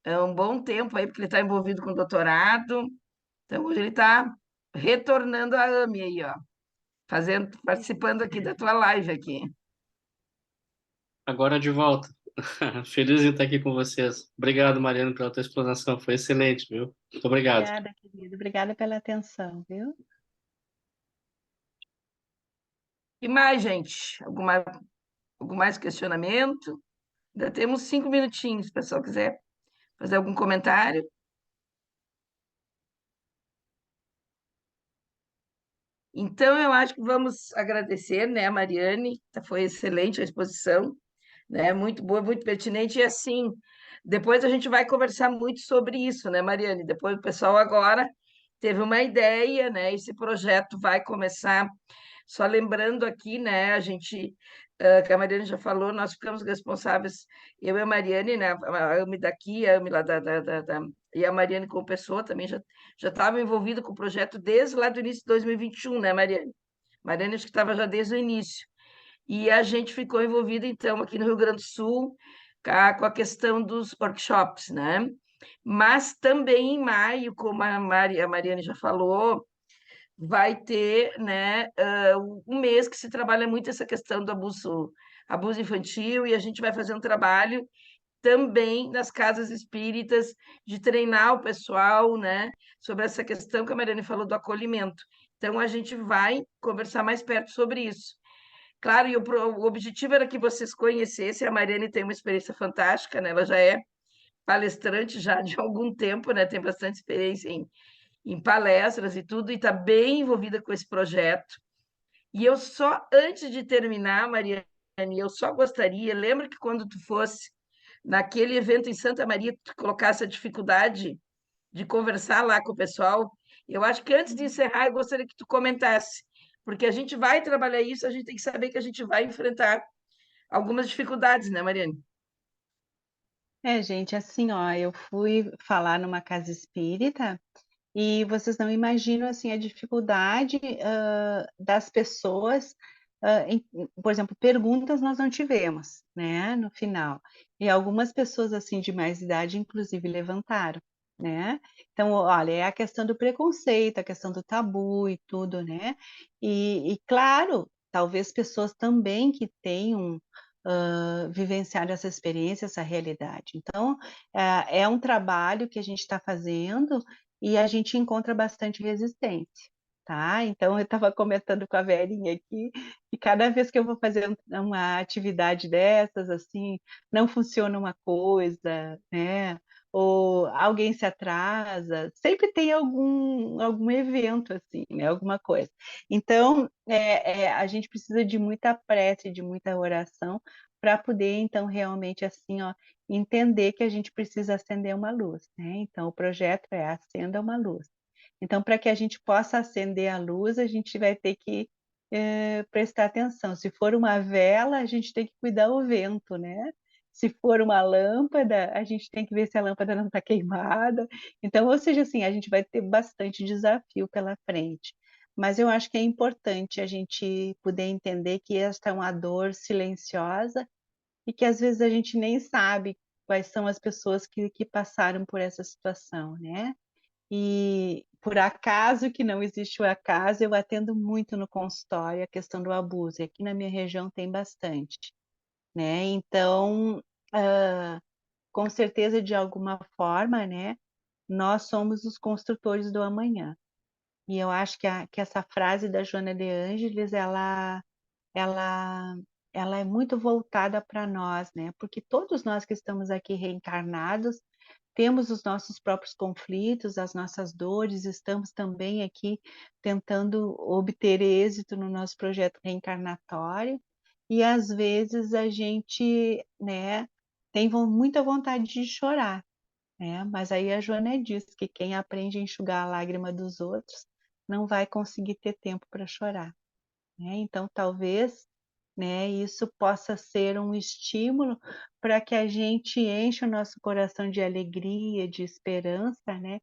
há um bom tempo aí, porque ele está envolvido com doutorado. Então, hoje ele está retornando à AME aí, ó, participando aqui da tua live aqui. Agora de volta. Feliz em estar aqui com vocês. Obrigado, Mariana, pela tua explanação. Foi excelente, viu? Muito obrigado. Obrigada, querido. Obrigada pela atenção, viu? E mais, gente? Algum mais questionamento? Ainda temos 5 minutinhos, se o pessoal quiser fazer algum comentário. Então, eu acho que vamos agradecer, né, Mariane, foi excelente a exposição, né, muito boa, muito pertinente, e assim, depois a gente vai conversar muito sobre isso, né, Mariane? Depois o pessoal agora teve uma ideia, né, esse projeto vai começar, só lembrando aqui, né, que a Mariane já falou, nós ficamos responsáveis, eu e a Mariane, né, a AME daqui, a AME lá e a Mariane como pessoa também já estava envolvida com o projeto desde lá do início de 2021, né, Mariane? Mariane acho que estava já desde o início. E a gente ficou envolvido, então, aqui no Rio Grande do Sul, com a questão dos workshops, né? Mas também em maio, como a Mariane já falou, vai ter, né, um mês que se trabalha muito essa questão do abuso infantil, e a gente vai fazer um trabalho também nas casas espíritas, de treinar o pessoal, né, sobre essa questão que a Mariane falou do acolhimento. Então, a gente vai conversar mais perto sobre isso. Claro, o objetivo era que vocês conhecessem, a Mariane tem uma experiência fantástica, né? Ela já é palestrante já de algum tempo, né? Tem bastante experiência em palestras e tudo, e está bem envolvida com esse projeto. E eu só, antes de terminar, Mariane, eu só gostaria, lembra que quando tu fosse naquele evento em Santa Maria, tu colocasse a dificuldade de conversar lá com o pessoal? Eu acho que antes de encerrar, eu gostaria que tu comentasse, porque a gente vai trabalhar isso, a gente tem que saber que a gente vai enfrentar algumas dificuldades, né, Mariane? Gente, assim, ó, eu fui falar numa casa espírita e vocês não imaginam, assim, a dificuldade das pessoas, por exemplo, perguntas nós não tivemos, né, no final. E algumas pessoas, assim, de mais idade, inclusive, levantaram, né? Então, olha, é a questão do preconceito, a questão do tabu e tudo, né? E claro, talvez pessoas também que tenham vivenciado essa experiência, essa realidade. Então, é um trabalho que a gente está fazendo e a gente encontra bastante resistência, tá? Então, eu estava comentando com a Verinha aqui, e cada vez que eu vou fazer uma atividade dessas, assim, não funciona uma coisa, né? Ou alguém se atrasa, sempre tem algum evento, assim, né? Alguma coisa. Então, a gente precisa de muita prece, de muita oração, para poder, então, realmente, assim, ó, entender que a gente precisa acender uma luz, né. Então o projeto é acenda uma luz. Então, para que a gente possa acender a luz, a gente vai ter que, prestar atenção. Se for uma vela, a gente tem que cuidar o vento, né. Se for uma lâmpada, a gente tem que ver se a lâmpada não está queimada. Então, ou seja, assim, a gente vai ter bastante desafio pela frente. Mas eu acho que é importante a gente poder entender que esta é uma dor silenciosa e que às vezes a gente nem sabe quais são as pessoas que passaram por essa situação, né. E por acaso que não existe o acaso, eu atendo muito no consultório a questão do abuso, e aqui na minha região tem bastante, né. Então, hã, com certeza, de alguma forma, né, nós somos os construtores do amanhã. E eu acho que essa frase da Joana de Ângeles, ela ela é muito voltada para nós, né, porque todos nós que estamos aqui reencarnados, temos os nossos próprios conflitos, as nossas dores, estamos também aqui tentando obter êxito no nosso projeto reencarnatório, e às vezes a gente, né, tem muita vontade de chorar, né, mas aí a Joana diz que quem aprende a enxugar a lágrima dos outros, não vai conseguir ter tempo para chorar, né. Então talvez, né, isso possa ser um estímulo para que a gente encha o nosso coração de alegria, de esperança, né,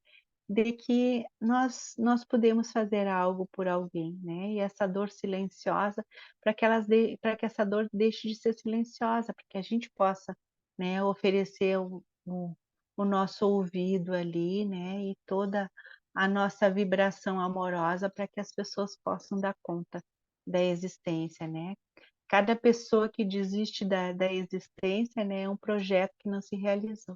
de que nós podemos fazer algo por alguém, né, e essa dor silenciosa, para que essa dor deixe de ser silenciosa, para que a gente possa, né, oferecer o nosso ouvido ali, né, e toda a nossa vibração amorosa para que as pessoas possam dar conta da existência, né. Cada pessoa que desiste da existência, né, é um projeto que não se realizou,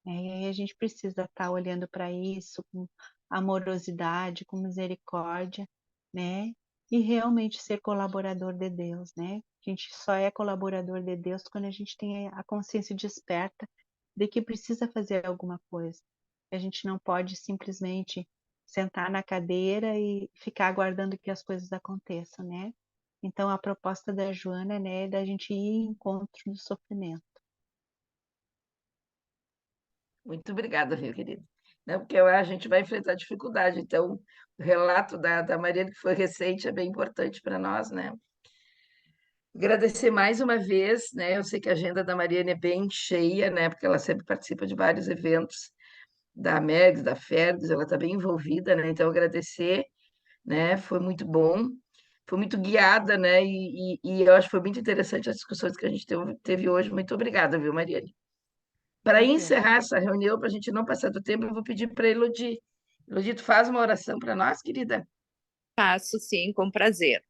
né, e aí a gente precisa estar olhando para isso com amorosidade, com misericórdia, né, e realmente ser colaborador de Deus, né. A gente só é colaborador de Deus quando a gente tem a consciência desperta de que precisa fazer alguma coisa. A gente não pode simplesmente sentar na cadeira e ficar aguardando que as coisas aconteçam, né. Então a proposta da Joana, né, é da gente ir em encontro do sofrimento. Muito obrigada, viu, querida. Não, porque a gente vai enfrentar dificuldade, então o relato da Mariana, que foi recente, é bem importante para nós, né. Agradecer mais uma vez, né, eu sei que a agenda da Mariana é bem cheia, né, porque ela sempre participa de vários eventos da MEGS, da FERGS, ela está bem envolvida, né, então agradecer, né, foi muito bom, foi muito guiada, né, e eu acho que foi muito interessante as discussões que a gente teve hoje. Muito obrigada, viu, Mariane. Para Agradeço. encerrar essa reunião, para a gente não passar do tempo, eu vou pedir para a Elodie. Elodie, tu faz uma oração para nós, querida? Faço sim, com prazer.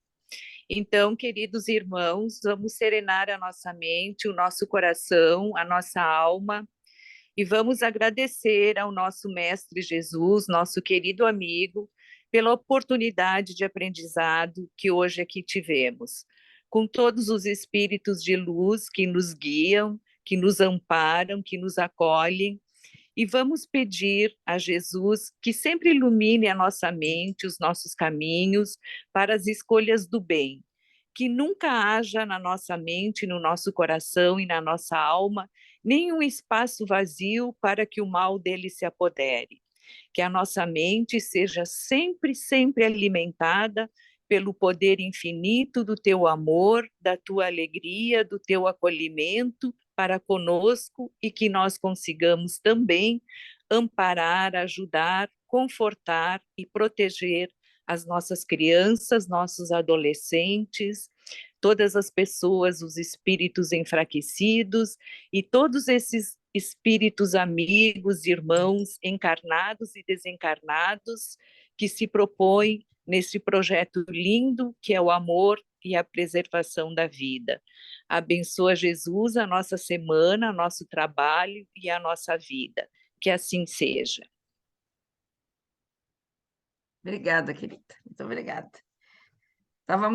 Então, queridos irmãos, vamos serenar a nossa mente, o nosso coração, a nossa alma, e vamos agradecer ao nosso Mestre Jesus, nosso querido amigo, pela oportunidade de aprendizado que hoje aqui tivemos, com todos os espíritos de luz que nos guiam, que nos amparam, que nos acolhem, e vamos pedir a Jesus que sempre ilumine a nossa mente, os nossos caminhos para as escolhas do bem, que nunca haja na nossa mente, no nosso coração e na nossa alma nenhum espaço vazio para que o mal dele se apodere. Que a nossa mente seja sempre, sempre alimentada pelo poder infinito do teu amor, da tua alegria, do teu acolhimento para conosco e que nós consigamos também amparar, ajudar, confortar e proteger as nossas crianças, nossos adolescentes, todas as pessoas, os espíritos enfraquecidos e todos esses espíritos amigos, irmãos, encarnados e desencarnados, que se propõem nesse projeto lindo que é o amor e a preservação da vida. Abençoa, Jesus, a nossa semana, nosso trabalho e a nossa vida. Que assim seja. Obrigada, querida. Muito obrigada. Estava muito